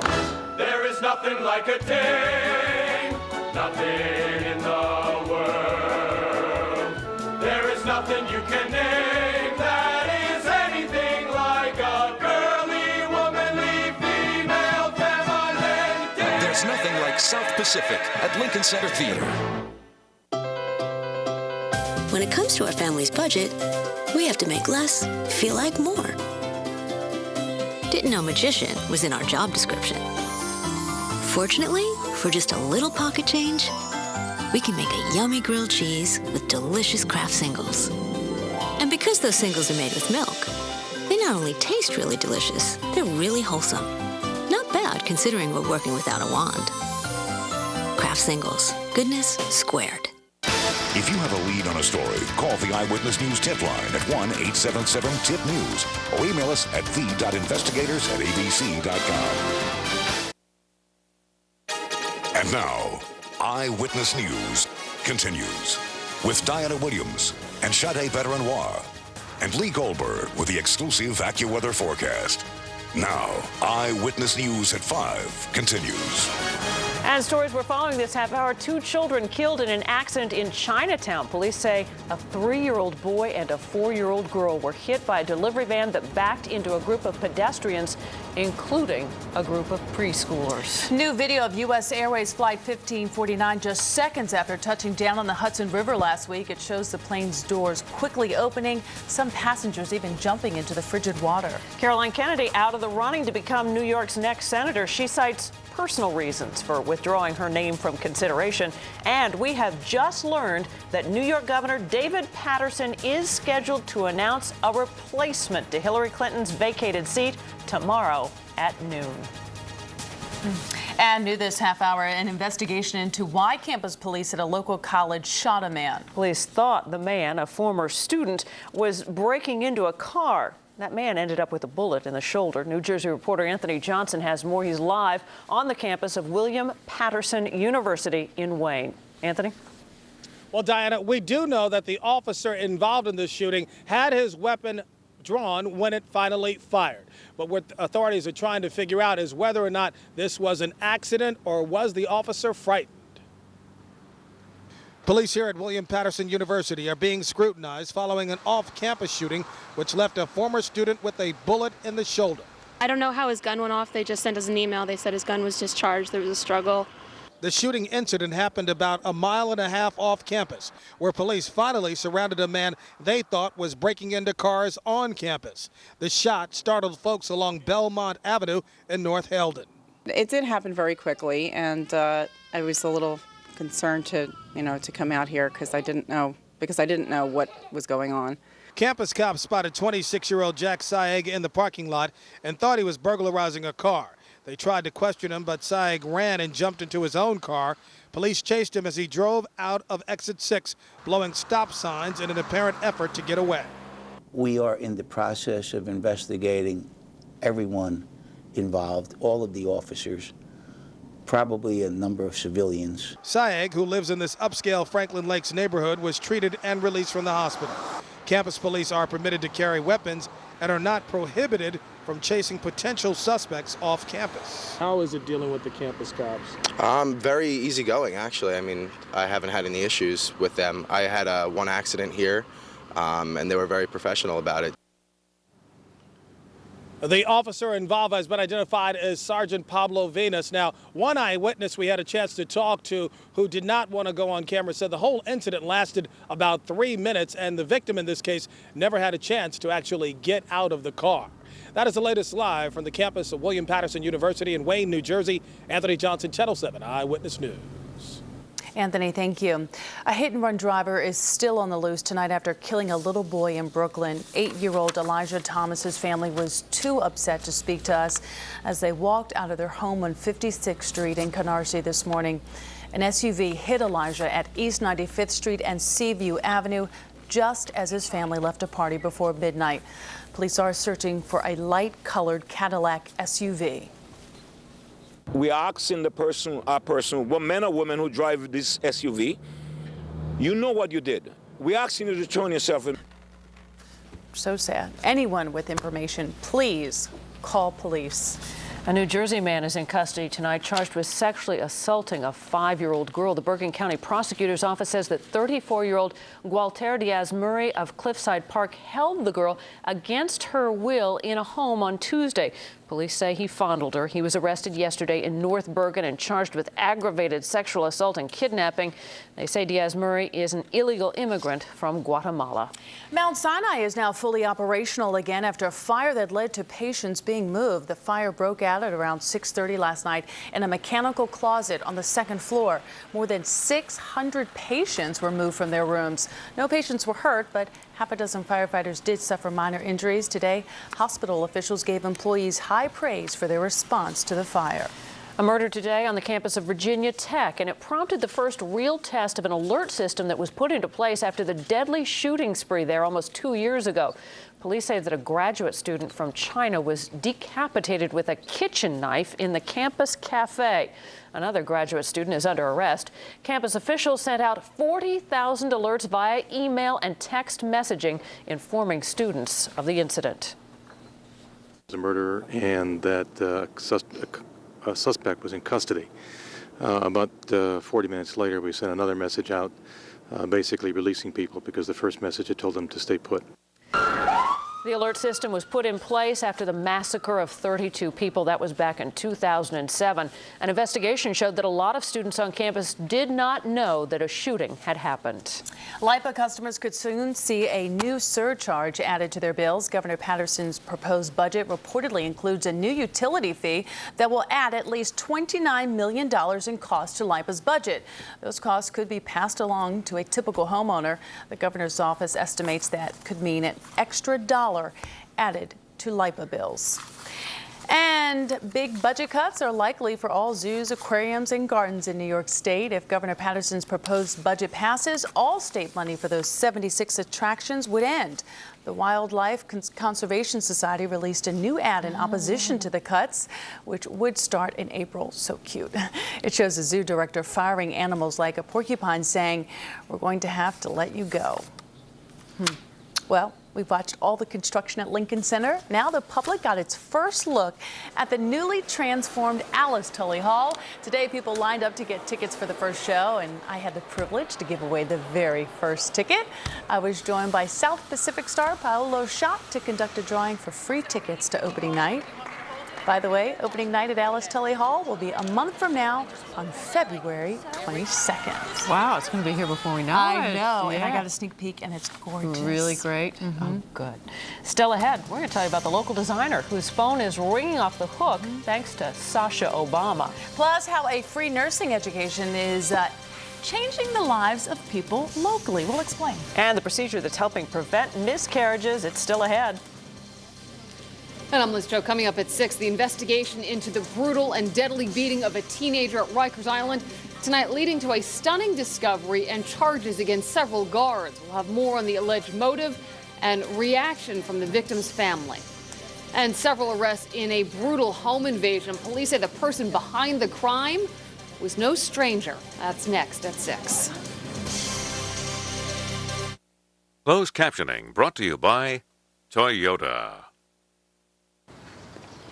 There is nothing like a dame, nothing in the world. There is nothing you can name that is anything like a girly, womanly, female, feminine dame. There's nothing like South Pacific at Lincoln Center Theater. When it comes to our family's budget, we have to make less feel like more. Didn't know magician was in our job description. Fortunately, for just a little pocket change, we can make a yummy grilled cheese with delicious Kraft singles. And because those singles are made with milk, they not only taste really delicious, they're really wholesome. Not bad considering we're working without a wand. Kraft singles, goodness squared. If you have a lead on a story, call the Eyewitness News tip line at 1-877-TIP-NEWS or email us at the.investigators@abc.com. And now, Eyewitness News continues with Diana Williams and Sade Betaranoir and Lee Goldberg with the exclusive AccuWeather forecast. Now, Eyewitness News at 5 continues. And stories we're following this half hour, 2 children killed in an accident in Chinatown. Police say a 3-year-old boy and a 4-year-old girl were hit by a delivery van that backed into a group of pedestrians, including a group of preschoolers. New video of U.S. Airways Flight 1549 just seconds after touching down on the Hudson River last week. It shows the plane's doors quickly opening, some passengers even jumping into the frigid water. Caroline Kennedy out of the running to become New York's next senator. She cites personal reasons for withdrawing her name from consideration. And we have just learned that New York Governor David Paterson is scheduled to announce a replacement to Hillary Clinton's vacated seat tomorrow at noon. And new this half hour, an investigation into why campus police at a local college shot a man. Police thought the man, a former student, was breaking into a car. That man ended up with a bullet in the shoulder. New Jersey reporter Anthony Johnson has more. He's live on the campus of William Patterson University in Wayne. Anthony? Well, Diana, we do know that the officer involved in this shooting had his weapon drawn when it finally fired. But what authorities are trying to figure out is whether or not this was an accident or was the officer frightened. Police here at William Patterson University are being scrutinized following an off-campus shooting which left a former student with a bullet in the shoulder. I don't know how his gun went off. They just sent us an email. They said his gun was discharged. There was a struggle. The shooting incident happened about a mile and a half off campus, where police finally surrounded a man they thought was breaking into cars on campus. The shot startled folks along Belmont Avenue in North Helden. It did happen very quickly, and I was a little concerned to come out here because I didn't know what was going on. Campus cops spotted 26-year-old Jack Saeg in the parking lot and thought he was burglarizing a car. They tried to question him, but Saeg ran and jumped into his own car. Police chased him as he drove out of exit 6, blowing stop signs in an apparent effort to get away. We are in the process of investigating everyone involved, all of the officers, probably a number of civilians. Saeg, who lives in this upscale Franklin Lakes neighborhood, was treated and released from the hospital. Campus police are permitted to carry weapons and are not prohibited from chasing potential suspects off campus. How is it dealing with the campus cops? Very easygoing, actually. I mean, I haven't had any issues with them. I had one accident here, and they were very professional about it. The officer involved has been identified as Sergeant Pablo Venus. Now, one eyewitness we had a chance to talk to who did not want to go on camera said the whole incident lasted about 3 minutes, and the victim in this case never had a chance to actually get out of the car. That is the latest live from the campus of William Patterson University in Wayne, New Jersey. Anthony Johnson, Channel 7 Eyewitness News. Anthony, thank you. A hit-and-run driver is still on the loose tonight after killing a little boy in Brooklyn. 8-year-old Elijah Thomas's family was too upset to speak to us as they walked out of their home on 56th Street in Canarsie this morning. An SUV hit Elijah at East 95th Street and Seaview Avenue just as his family left a party before midnight. Police are searching for a light-colored Cadillac SUV. We are asking the person, man or woman who drive this SUV, you know what you did. We are asking you to turn yourself in. So sad. Anyone with information, please call police. A New Jersey man is in custody tonight, charged with sexually assaulting a 5-year-old girl. The Bergen County Prosecutor's Office says that 34-year-old Gualter Diaz-Murray of Cliffside Park held the girl against her will in a home on Tuesday. Police say he fondled her. He was arrested yesterday in North Bergen and charged with aggravated sexual assault and kidnapping. They say Diaz-Murray is an illegal immigrant from Guatemala. Mount Sinai is now fully operational again after a fire that led to patients being moved. The fire broke out at around 6:30 last night in a mechanical closet on the second floor. More than 600 patients were moved from their rooms. No patients were hurt, but half a dozen firefighters did suffer minor injuries. Today, hospital officials gave employees high praise for their response to the fire. A murder today on the campus of Virginia Tech, and it prompted the first real test of an alert system that was put into place after the deadly shooting spree there almost 2 years ago. Police say that a graduate student from China was decapitated with a kitchen knife in the campus cafe. Another graduate student is under arrest. Campus officials sent out 40,000 alerts via email and text messaging informing students of the incident. A murder, and that a suspect was in custody. About 40 minutes later, we sent another message out basically releasing people because the first message had told them to stay put. The alert system was put in place after the massacre of 32 people. That was back in 2007. An investigation showed that a lot of students on campus did not know that a shooting had happened. LIPA customers could soon see a new surcharge added to their bills. Governor Patterson's proposed budget reportedly includes a new utility fee that will add at least $29 million in costs to LIPA's budget. Those costs could be passed along to a typical homeowner. The governor's office estimates that could mean an extra $1 added to LIPA bills. And big budget cuts are likely for all zoos, aquariums, and gardens in New York State. If Governor Patterson's proposed budget passes, all state money for those 76 attractions would end. The Wildlife Conservation Society released a new ad in opposition to the cuts, which would start in April. So cute. It shows a zoo director firing animals like a porcupine saying, "We're going to have to let you go." Well, we've watched all the construction at Lincoln Center. Now the public got its first look at the newly transformed Alice Tully Hall. Today, people lined up to get tickets for the first show, and I had the privilege to give away the very first ticket. I was joined by South Pacific star Paolo Shop to conduct a drawing for free tickets to opening night. By the way, opening night at Alice Tully Hall will be a month from now on February 22nd. Wow, it's going to be here before we know it. I know, Yeah. and I got a sneak peek, and it's gorgeous. Really great. Oh, good. Still ahead, we're going to tell you about the local designer whose phone is ringing off the hook thanks to Sasha Obama. Plus, how a free nursing education is changing the lives of people locally. We'll explain. And the procedure that's helping prevent miscarriages, it's still ahead. And I'm Liz Joe. Coming up at 6, the investigation into the brutal and deadly beating of a teenager at Rikers Island tonight, leading to a stunning discovery and charges against several guards. We'll have more on the alleged motive and reaction from the victim's family. And several arrests in a brutal home invasion. Police say the person behind the crime was no stranger. That's next at 6. Closed captioning brought to you by Toyota.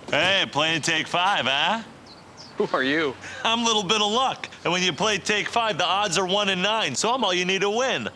Hey, playing Take 5, huh? Who are you? I'm a little bit of luck. And when you play Take 5, the odds are 1 in 9, so I'm all you need to win.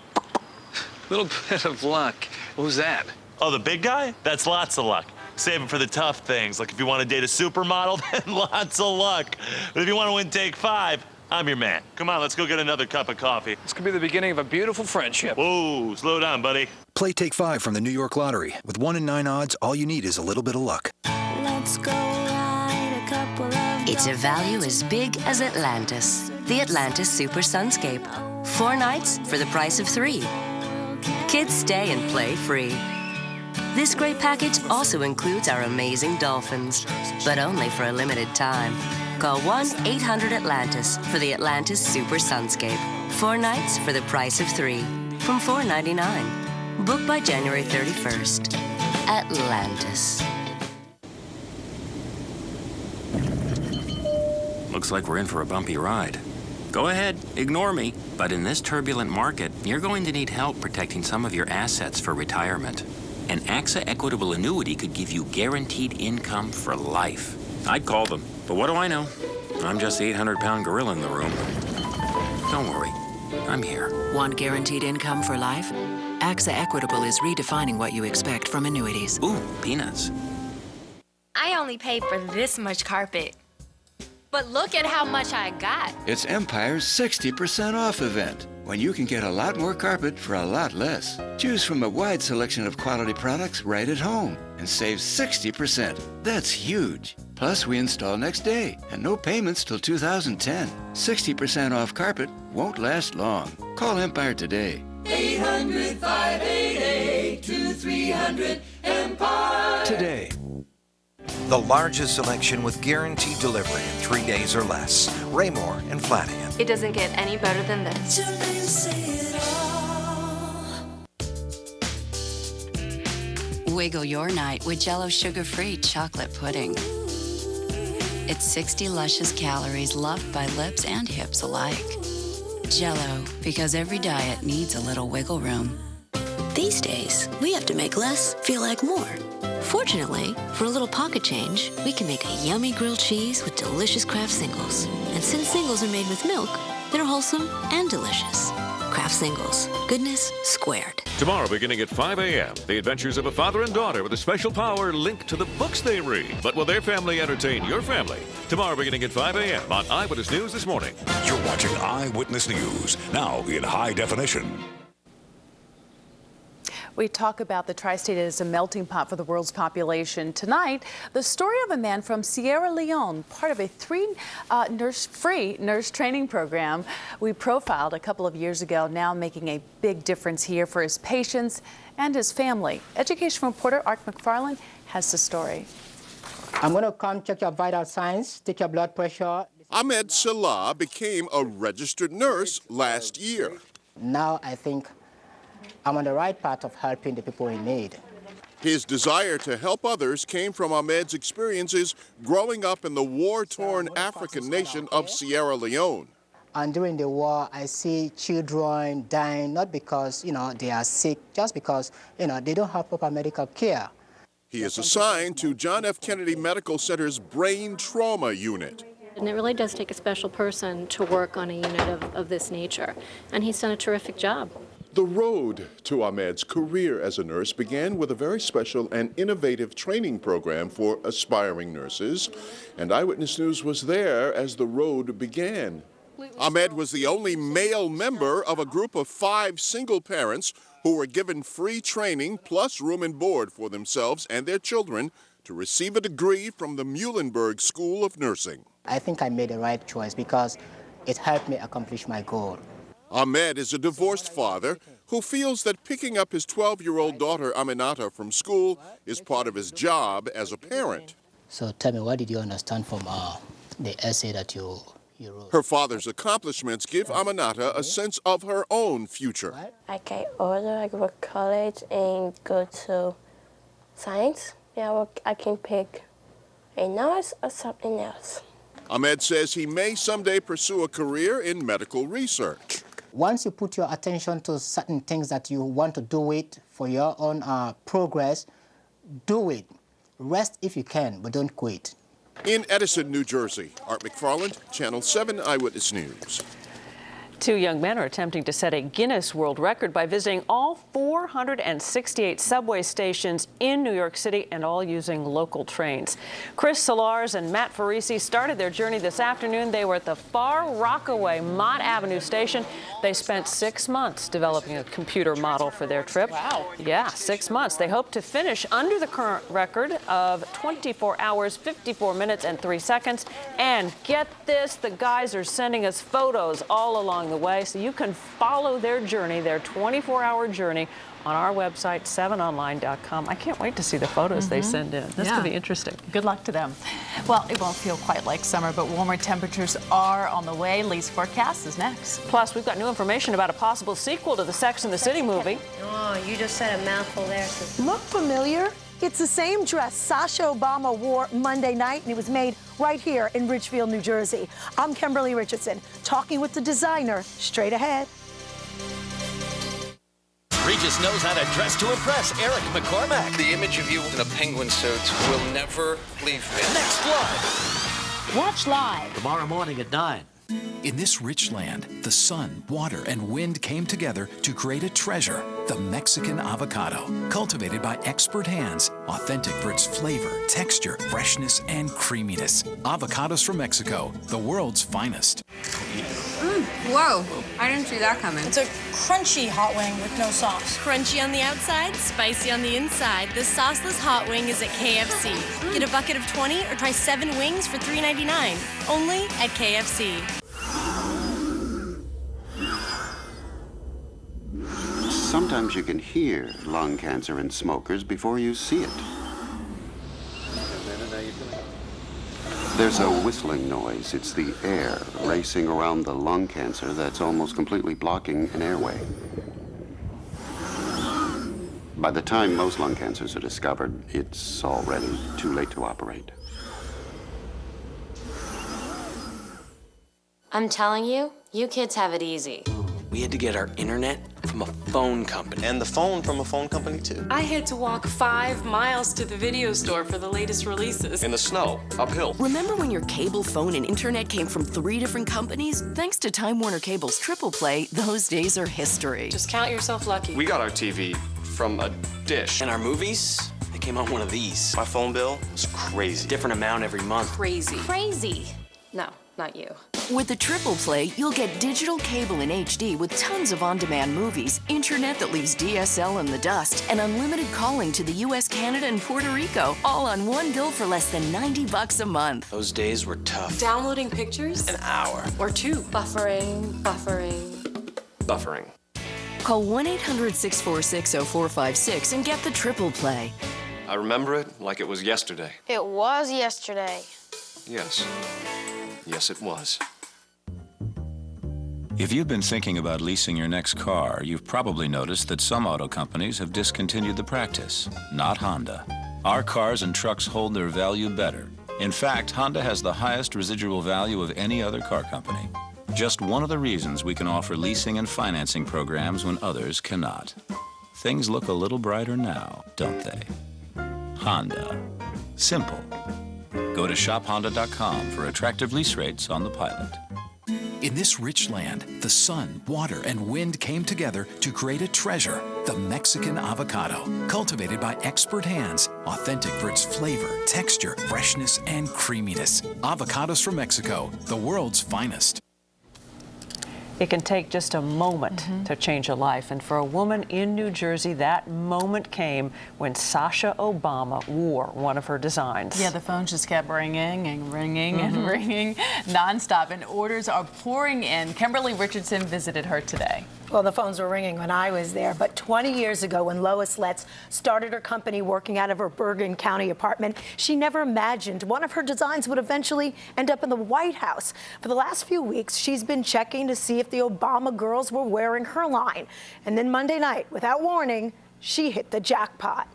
Little bit of luck. Who's that? Oh, the big guy? That's lots of luck. Save it for the tough things, like if you want to date a supermodel, then lots of luck. But if you want to win Take 5, I'm your man. Come on, let's go get another cup of coffee. This could be the beginning of a beautiful friendship. Whoa, slow down, buddy. Play Take 5 from the New York Lottery. With 1 in 9 odds, all you need is a little bit of luck. Let's go ride a couple of It's a value as big as Atlantis. The Atlantis Super Sunscape. 4 nights for the price of 3. Kids stay and play free. This great package also includes our amazing dolphins, but only for a limited time. Call 1-800-ATLANTIS for the Atlantis Super Sunscape. 4 nights for the price of 3 from $4.99. Book by January 31st. Atlantis. Looks like we're in for a bumpy ride. Go ahead, ignore me. But in this turbulent market, you're going to need help protecting some of your assets for retirement. An AXA Equitable Annuity could give you guaranteed income for life. I'd call them, but what do I know? I'm just the 800-pound gorilla in the room. Don't worry, I'm here. Want guaranteed income for life? AXA Equitable is redefining what you expect from annuities. Ooh, peanuts. I only paid for this much carpet. But look at how much I got. It's Empire's 60% off event, when you can get a lot more carpet for a lot less. Choose from a wide selection of quality products right at home and save 60%. That's huge. Plus, we install next day and no payments till 2010. 60% off carpet won't last long. Call Empire today. 800-588-2300 Empire. Today. The largest selection with guaranteed delivery in 3 days or less. Raymore and Flanagan. It doesn't get any better than this. Wiggle your night with Jell-O sugar-free chocolate pudding. It's 60 luscious calories loved by lips and hips alike. Jell-O, because every diet needs a little wiggle room. These days, we have to make less feel like more. Fortunately, for a little pocket change, we can make a yummy grilled cheese with delicious Kraft Singles. And since singles are made with milk, they're wholesome and delicious. Kraft Singles. Goodness squared. Tomorrow, beginning at 5 a.m., the adventures of a father and daughter with a special power linked to the books they read. But will their family entertain your family? Tomorrow, beginning at 5 a.m. on Eyewitness News This Morning. You're watching Eyewitness News, now in high definition. We talk about the tri-state as a melting pot for the world's population. Tonight, the story of a man from Sierra Leone, part of a free nurse training program we profiled a couple of years ago, now making a big difference here for his patients and his family. Education reporter Art McFarland has the story. I'm going to come check your vital signs, take your blood pressure. Ahmed Salah became a registered nurse last year. Now I think I'm on the right path of helping the people in need. His desire to help others came from Ahmed's experiences growing up in the war-torn African nation of Sierra Leone. And during the war, I see children dying, not because, they are sick, just because, they don't have proper medical care. He is assigned to John F. Kennedy Medical Center's Brain Trauma Unit. And it really does take a special person to work on a unit of this nature. And he's done a terrific job. The road to Ahmed's career as a nurse began with a very special and innovative training program for aspiring nurses, and Eyewitness News was there as the road began. Ahmed was the only male member of a group of 5 single parents who were given free training plus room and board for themselves and their children to receive a degree from the Muhlenberg School of Nursing. I think I made the right choice because it helped me accomplish my goal. Ahmed is a divorced father who feels that picking up his 12-year-old daughter Aminata from school is part of his job as a parent. So tell me, what did you understand from the essay that you wrote? Her father's accomplishments give Aminata a sense of her own future. I get older, I go to college and go to science Now I can pick a nose or something else. Ahmed says he may someday pursue a career in medical research. Once you put your attention to certain things that you want to do it for your own progress, do it. Rest if you can, but don't quit. In Edison, New Jersey, Art McFarland, Channel 7 Eyewitness News. 2 young men are attempting to set a Guinness World Record by visiting all 468 subway stations in New York City and all using local trains. Chris Solars and Matt Farisi started their journey this afternoon. They were at the Far Rockaway Mott Avenue station. They spent 6 months developing a computer model for their trip. Wow. Yeah, 6 months. They hope to finish under the current record of 24 hours, 54 minutes, and 3 seconds. And get this, the guys are sending us photos all along the way, so you can follow their journey, their 24-hour journey, on our website, 7online.com. I can't wait to see the photos they send in. This could be interesting. Good luck to them. Well, it won't feel quite like summer, but warmer temperatures are on the way. Lee's forecast is next. Plus, we've got new information about a possible sequel to the Sex and the City movie. Oh, you just said a mouthful there. Look familiar? It's the same dress Sasha Obama wore Monday night, and it was made right here in Ridgefield, New Jersey. I'm Kimberly Richardson, talking with the designer straight ahead. Regis knows how to dress to impress. Eric McCormack. The image of you in a penguin suit will never leave me. Next Blood. Watch live Tomorrow morning at 9. In this rich land, the sun, water, and wind came together to create a treasure, the Mexican avocado. Cultivated by expert hands, authentic for its flavor, texture, freshness, and creaminess. Avocados from Mexico, the world's finest. Whoa, I didn't see that coming. It's a crunchy hot wing with no sauce. Crunchy on the outside, spicy on the inside. The sauceless hot wing is at KFC. Get a bucket of 20 or try 7 wings for $3.99. Only at KFC. Sometimes you can hear lung cancer in smokers before you see it. There's a whistling noise. It's the air racing around the lung cancer that's almost completely blocking an airway. By the time most lung cancers are discovered, it's already too late to operate. I'm telling you, you kids have it easy. We had to get our internet from a phone company. And the phone from a phone company, too. I had to walk 5 miles to the video store for the latest releases. In the snow, uphill. Remember when your cable, phone, and internet came from 3 different companies? Thanks to Time Warner Cable's Triple Play, those days are history. Just count yourself lucky. We got our TV from a dish. And our movies, they came on one of these. My phone bill was crazy. Different amount every month. Crazy. Crazy. No, not you. With the Triple Play, you'll get digital cable in HD with tons of on-demand movies, internet that leaves DSL in the dust, and unlimited calling to the US, Canada, and Puerto Rico, all on one bill for less than $90 a month. Those days were tough. Downloading pictures? An hour. Or 2. Buffering, buffering. Buffering. Call 1-800-646-0456 and get the Triple Play. I remember it like it was yesterday. It was yesterday. Yes. Yes, it was. If you've been thinking about leasing your next car, you've probably noticed that some auto companies have discontinued the practice. Not Honda. Our cars and trucks hold their value better. In fact, Honda has the highest residual value of any other car company. Just one of the reasons we can offer leasing and financing programs when others cannot. Things look a little brighter now, don't they? Honda. Simple. Go to shophonda.com for attractive lease rates on the Pilot. In this rich land, the sun, water, and wind came together to create a treasure, the Mexican avocado. Cultivated by expert hands, authentic for its flavor, texture, freshness, and creaminess. Avocados from Mexico, the world's finest. It can take just a moment to change a life. And for a woman in New Jersey, that moment came when Sasha Obama wore one of her designs. Yeah, the phone just kept ringing and ringing and ringing nonstop, and orders are pouring in. Kimberly Richardson visited her today. Well, the phones were ringing when I was there, but 20 years ago when Lois Letts started her company working out of her Bergen County apartment, she never imagined one of her designs would eventually end up in the White House. For the last few weeks, she's been checking to see if the Obama girls were wearing her line. And then Monday night, without warning, she hit the jackpot.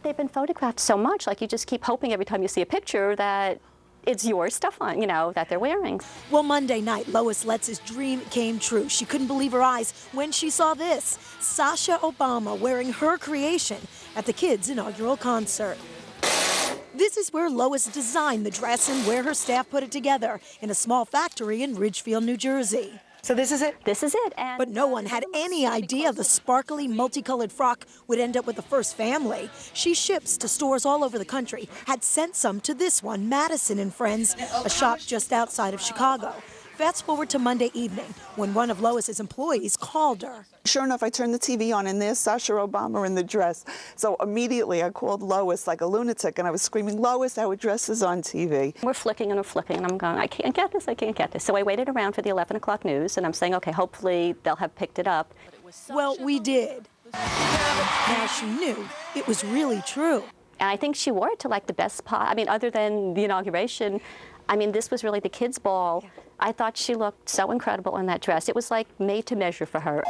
they've been photographed so much. Like, you just keep hoping every time you see a picture that it's your stuff on, you know, that they're wearing. Well, Monday night, Lois Letz's dream came true. She couldn't believe her eyes when she saw this. Sasha Obama wearing her creation at the kids' inaugural concert. This is where Lois designed the dress and where her staff put it together, in a small factory in Ridgefield, New Jersey. So this is it? This is it. And but no one had any idea the sparkly, multicolored frock would end up with the first family. She ships to stores all over the country, had sent some to this one, Madison and Friends, a shop just outside of Chicago. Fast forward to Monday evening, when one of Lois's employees called her. Sure enough, I turned the TV on, and there's Sasha Obama in the dress. So immediately I called Lois like a lunatic, and I was screaming, Lois, our dress is on TV. We're flicking and we're flipping, and I'm going, I can't get this, I can't get this. So I waited around for the 11 o'clock news, and I'm saying, okay, hopefully they'll have picked it up. Well, we did. Now she knew it was really true. And I think she wore it to like the best part. I mean, other than the inauguration, I mean, this was really the kids' ball. I thought she looked so incredible in that dress. It was like made to measure for her.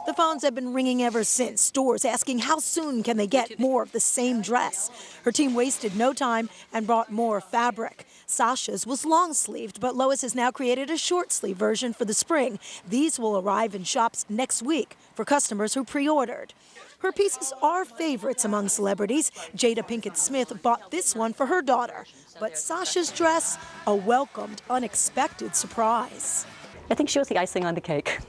The phones have been ringing ever since, stores asking how soon can they get more of the same dress. Her team wasted no time and brought more fabric. Sasha's was long-sleeved, but Lois has now created a short-sleeve version for the spring. These will arrive in shops next week for customers who pre-ordered. Her pieces are favorites among celebrities. Jada Pinkett Smith bought this one for her daughter. But Sasha's dress, a welcomed, unexpected surprise. I think she was the icing on the cake.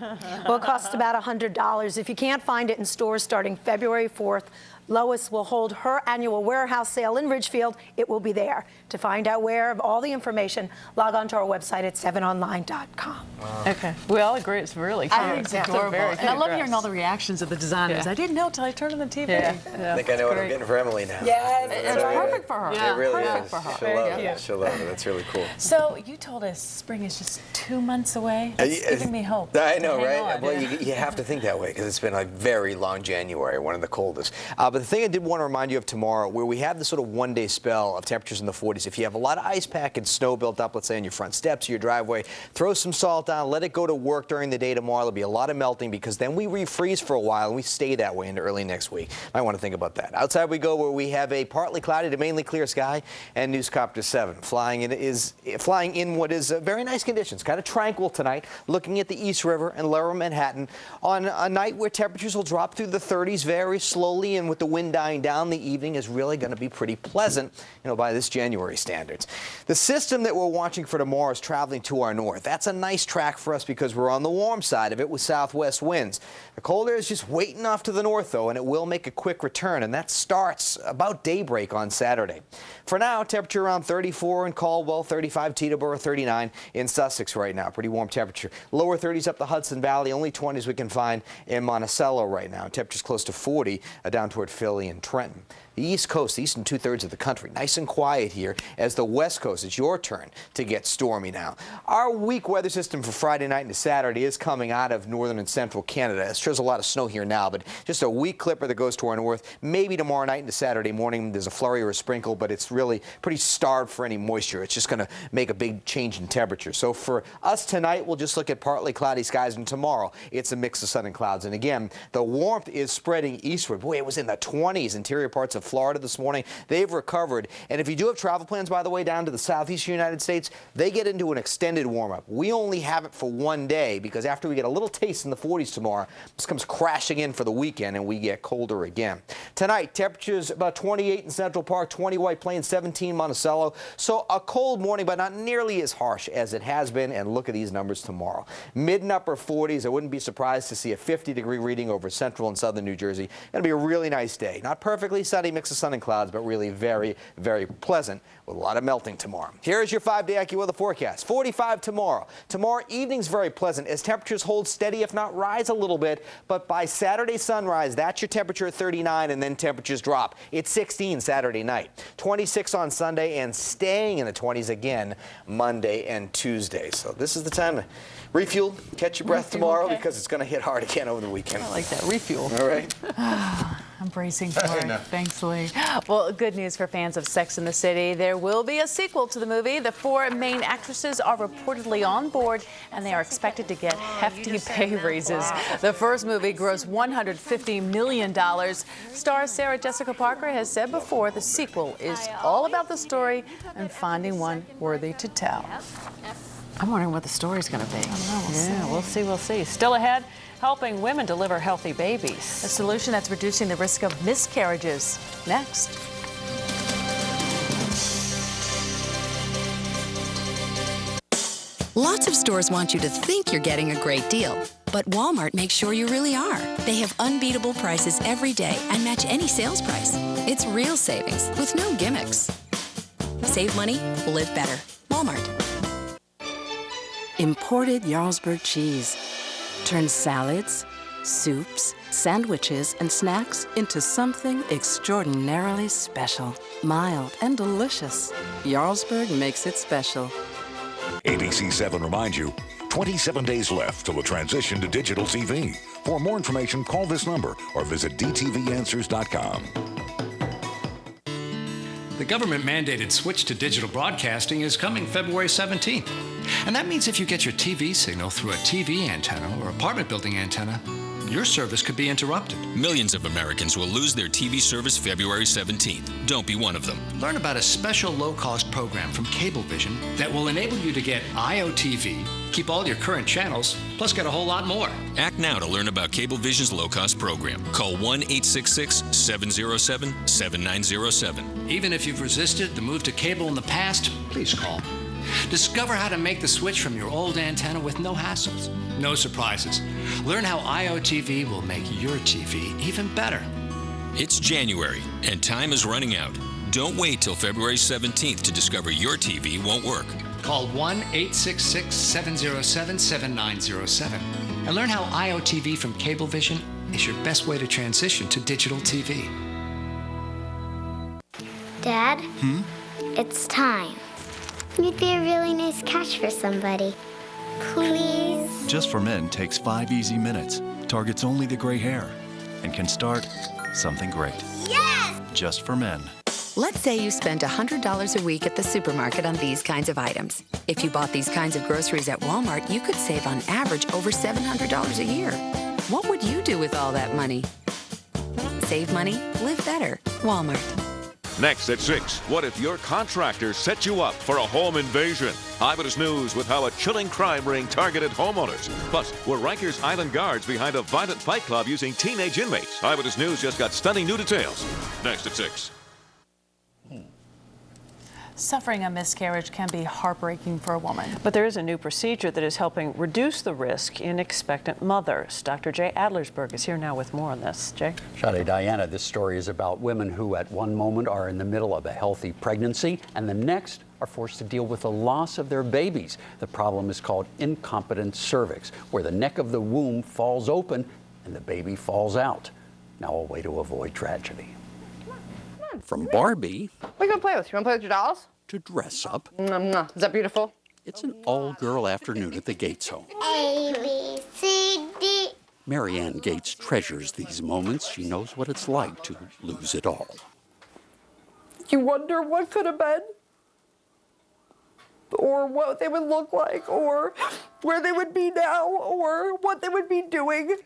Well, it costs about $100. If you can't find it in stores starting February 4th, Lois will hold her annual warehouse sale in Ridgefield. It will be there. To find out where, of all the information, log on to our website at 7online.com. Wow. Okay. We all agree it's really cute. I think it's adorable. And I love hearing all the reactions of the designers. Yeah. I didn't know till I turned on the TV. Yeah. I think I know what I'm getting for Emily now. Yes, it's perfect for her. Yeah. It really perfect is. for her. She'll love it. She'll love it. That's really cool. So you told us spring is just 2 months away. It's giving me hope. I know, right? On. Well, you have to think that way because it's been a very long January, one of the coldest. But the thing I did want to remind you of tomorrow, where we have this sort of one-day spell of temperatures in the 40s. If you have a lot of ice pack and snow built up, let's say on your front steps, your driveway, throw some salt down, let it go to work during the day tomorrow. There'll be a lot of melting because then we refreeze for a while and we stay that way into early next week. Might want to think about that. Outside we go, where we have a partly cloudy to mainly clear sky, and Newscopter 7 flying in what is very nice conditions. Kind of tranquil tonight, looking at the East River and Lower Manhattan on a night where temperatures will drop through the 30s very slowly, and with the wind dying down, the evening is really going to be pretty pleasant, by this January standards. The system that we're watching for tomorrow is traveling to our north. That's a nice track for us because we're on the warm side of it with southwest winds. The cold air is just waiting off to the north, though, and it will make a quick return, and that starts about daybreak on Saturday. For now, temperature around 34 in Caldwell, 35 Teterboro, 39 in Sussex right now. Pretty warm temperature. Lower 30s up the Hudson Valley, only 20s we can find in Monticello right now. Temperatures close to 40 down toward Philly and Trenton. The East Coast, the eastern two-thirds of the country, nice and quiet here as the West Coast, it's your turn to get stormy now. Our weak weather system for Friday night into Saturday is coming out of northern and central Canada. It shows a lot of snow here now, but just a weak clipper that goes to our north. Maybe tomorrow night into Saturday morning, there's a flurry or a sprinkle, but it's really pretty starved for any moisture. It's just going to make a big change in temperature. So for us tonight, we'll just look at partly cloudy skies, and tomorrow it's a mix of sun and clouds. And again, the warmth is spreading eastward. Boy, it was in the 20s, interior parts of Florida this morning. They've recovered. And if you do have travel plans, by the way, down to the southeastern United States, they get into an extended warm-up. We only have it for one day because after we get a little taste in the 40s tomorrow, this comes crashing in for the weekend and we get colder again. Tonight, temperatures about 28 in Central Park, 20 White Plains, 17 Monticello. So a cold morning, but not nearly as harsh as it has been. And look at these numbers tomorrow. Mid and upper 40s. I wouldn't be surprised to see a 50-degree reading over central and southern New Jersey. Going to be a really nice day. Not perfectly sunny, mix of sun and clouds, but really very, very pleasant with a lot of melting tomorrow. Here's your 5-day AccuWeather forecast. 45 tomorrow. Tomorrow evening's very pleasant as temperatures hold steady, if not rise a little bit. But by Saturday sunrise, that's your temperature at 39, and then temperatures drop. It's 16 Saturday night, 26 on Sunday, and staying in the 20s again Monday and Tuesday. So this is the time to Refuel, catch your breath tomorrow because it's going to hit hard again over the weekend. I like that, refuel. All right. I'm bracing for it. Thanks, Lee. Well, good news for fans of Sex and the City. There will be a sequel to the movie. The 4 main actresses are reportedly on board, and they are expected to get hefty pay raises. The first movie grossed $150 million. Star Sarah Jessica Parker has said before the sequel is all about the story and finding one worthy to tell. I'm wondering what the story's going to be. We'll see. Still ahead, helping women deliver healthy babies. A solution that's reducing the risk of miscarriages. Next. Lots of stores want you to think you're getting a great deal, but Walmart makes sure you really are. They have unbeatable prices every day and match any sales price. It's real savings with no gimmicks. Save money, live better. Walmart. Imported Jarlsberg cheese turns salads, soups, sandwiches, and snacks into something extraordinarily special. Mild and delicious. Jarlsberg makes it special. ABC 7 reminds you, 27 days left till the transition to digital TV. For more information, call this number or visit dtvanswers.com. The government-mandated switch to digital broadcasting is coming February 17th. And that means if you get your TV signal through a TV antenna or apartment building antenna, your service could be interrupted. Millions of Americans will lose their TV service February 17th. Don't be one of them. Learn about a special low-cost program from Cablevision that will enable you to get IOTV, keep all your current channels, plus get a whole lot more. Act now to learn about Cablevision's low-cost program. Call 1-866-707-7907. Even if you've resisted the move to cable in the past, please call. Discover how to make the switch from your old antenna with no hassles, no surprises. Learn how IOTV will make your TV even better. It's January, and time is running out. Don't wait till February 17th to discover your TV won't work. Call 1-866-707-7907 and learn how IOTV from Cablevision is your best way to transition to digital TV. Dad? It's time. You'd be a really nice catch for somebody. Please? Just for Men takes 5 easy minutes, targets only the gray hair, and can start something great. Yes! Just for Men. Let's say you spend $100 a week at the supermarket on these kinds of items. If you bought these kinds of groceries at Walmart, you could save on average over $700 a year. What would you do with all that money? Save money, live better. Walmart. Next at 6, what if your contractor set you up for a home invasion? Eyewitness News with how a chilling crime ring targeted homeowners. Plus, were Rikers Island guards behind a violent fight club using teenage inmates? Eyewitness News just got stunning new details. Next at 6. Suffering a miscarriage can be heartbreaking for a woman. But there is a new procedure that is helping reduce the risk in expectant mothers. Dr. Jay Adlersberg is here now with more on this. Jay? Shade Diana, this story is about women who at one moment are in the middle of a healthy pregnancy and the next are forced to deal with the loss of their babies. The problem is called incompetent cervix, where the neck of the womb falls open and the baby falls out. Now a way to avoid tragedy. From Barbie. What are you going to play with? You want to play with your dolls? To dress up. Is that beautiful? It's an all-girl afternoon at the Gates home. A, B, C, D. Marianne Gates treasures these moments. She knows what it's like to lose it all. You wonder what could have been, or what they would look like, or where they would be now, or what they would be doing.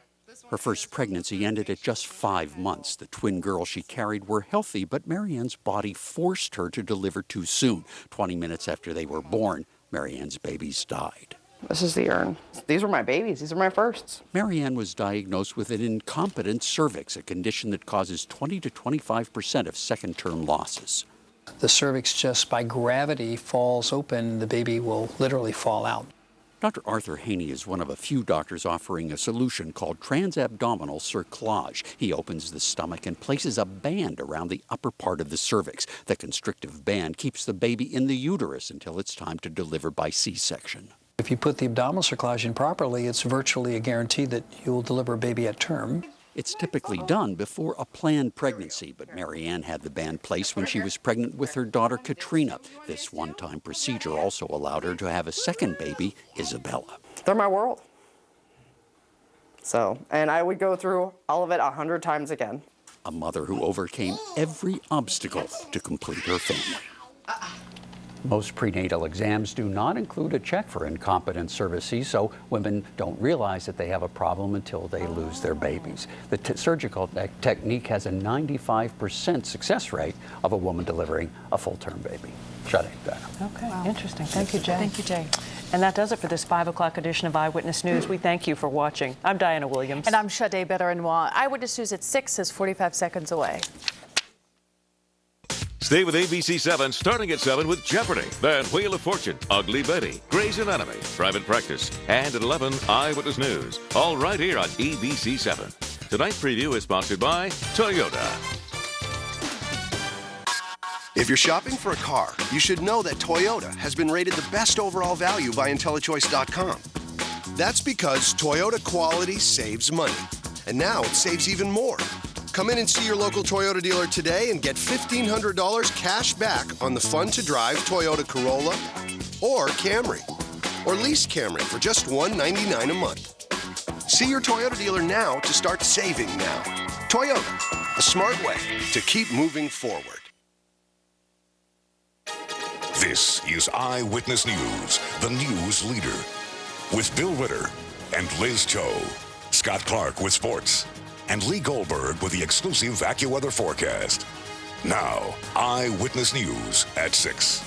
Her first pregnancy ended at just 5 months. The twin girls she carried were healthy, but Marianne's body forced her to deliver too soon. 20 minutes after they were born, Marianne's babies died. This is the urn. These were my babies. These are my firsts. Marianne was diagnosed with an incompetent cervix, a condition that causes 20 to 25% of second-term losses. The cervix just by gravity falls open, the baby will literally fall out. Dr. Arthur Haney is one of a few doctors offering a solution called transabdominal cerclage. He opens the stomach and places a band around the upper part of the cervix. The constrictive band keeps the baby in the uterus until it's time to deliver by C-section. If you put the abdominal cerclage in properly, it's virtually a guarantee that you will deliver a baby at term. It's typically done before a planned pregnancy, but Marianne had the band placed when she was pregnant with her daughter Katrina. This one-time procedure also allowed her to have a second baby, Isabella. They're my world. So, and I would go through all of it 100 times again. A mother who overcame every obstacle to complete her family. Most prenatal exams do not include a check for incompetent cervices, so women don't realize that they have a problem until they lose their babies. The surgical technique has a 95% success rate of a woman delivering a full-term baby. Shade, Diana. Okay, interesting. Thank you, Jay. Thank you, Jay. And that does it for this 5 o'clock edition of Eyewitness News. We thank you for watching. I'm Diana Williams. And I'm Shade Better-Noir. Eyewitness News at 6 is 45 seconds away. Stay with ABC 7 starting at 7 with Jeopardy, then Wheel of Fortune, Ugly Betty, Grey's Anatomy, Private Practice, and at 11, Eyewitness News. All right here on ABC 7. Tonight's preview is sponsored by Toyota. If you're shopping for a car, you should know that Toyota has been rated the best overall value by IntelliChoice.com. That's because Toyota quality saves money. And now it saves even more. Come in and see your local Toyota dealer today and get $1,500 cash back on the fun-to-drive Toyota Corolla or Camry. Or lease Camry for just $199 a month. See your Toyota dealer now to start saving now. Toyota, a smart way to keep moving forward. This is Eyewitness News, the news leader. With Bill Ritter and Liz Cho, Scott Clark with sports, and Lee Goldberg with the exclusive AccuWeather forecast. Now, Eyewitness News at 6.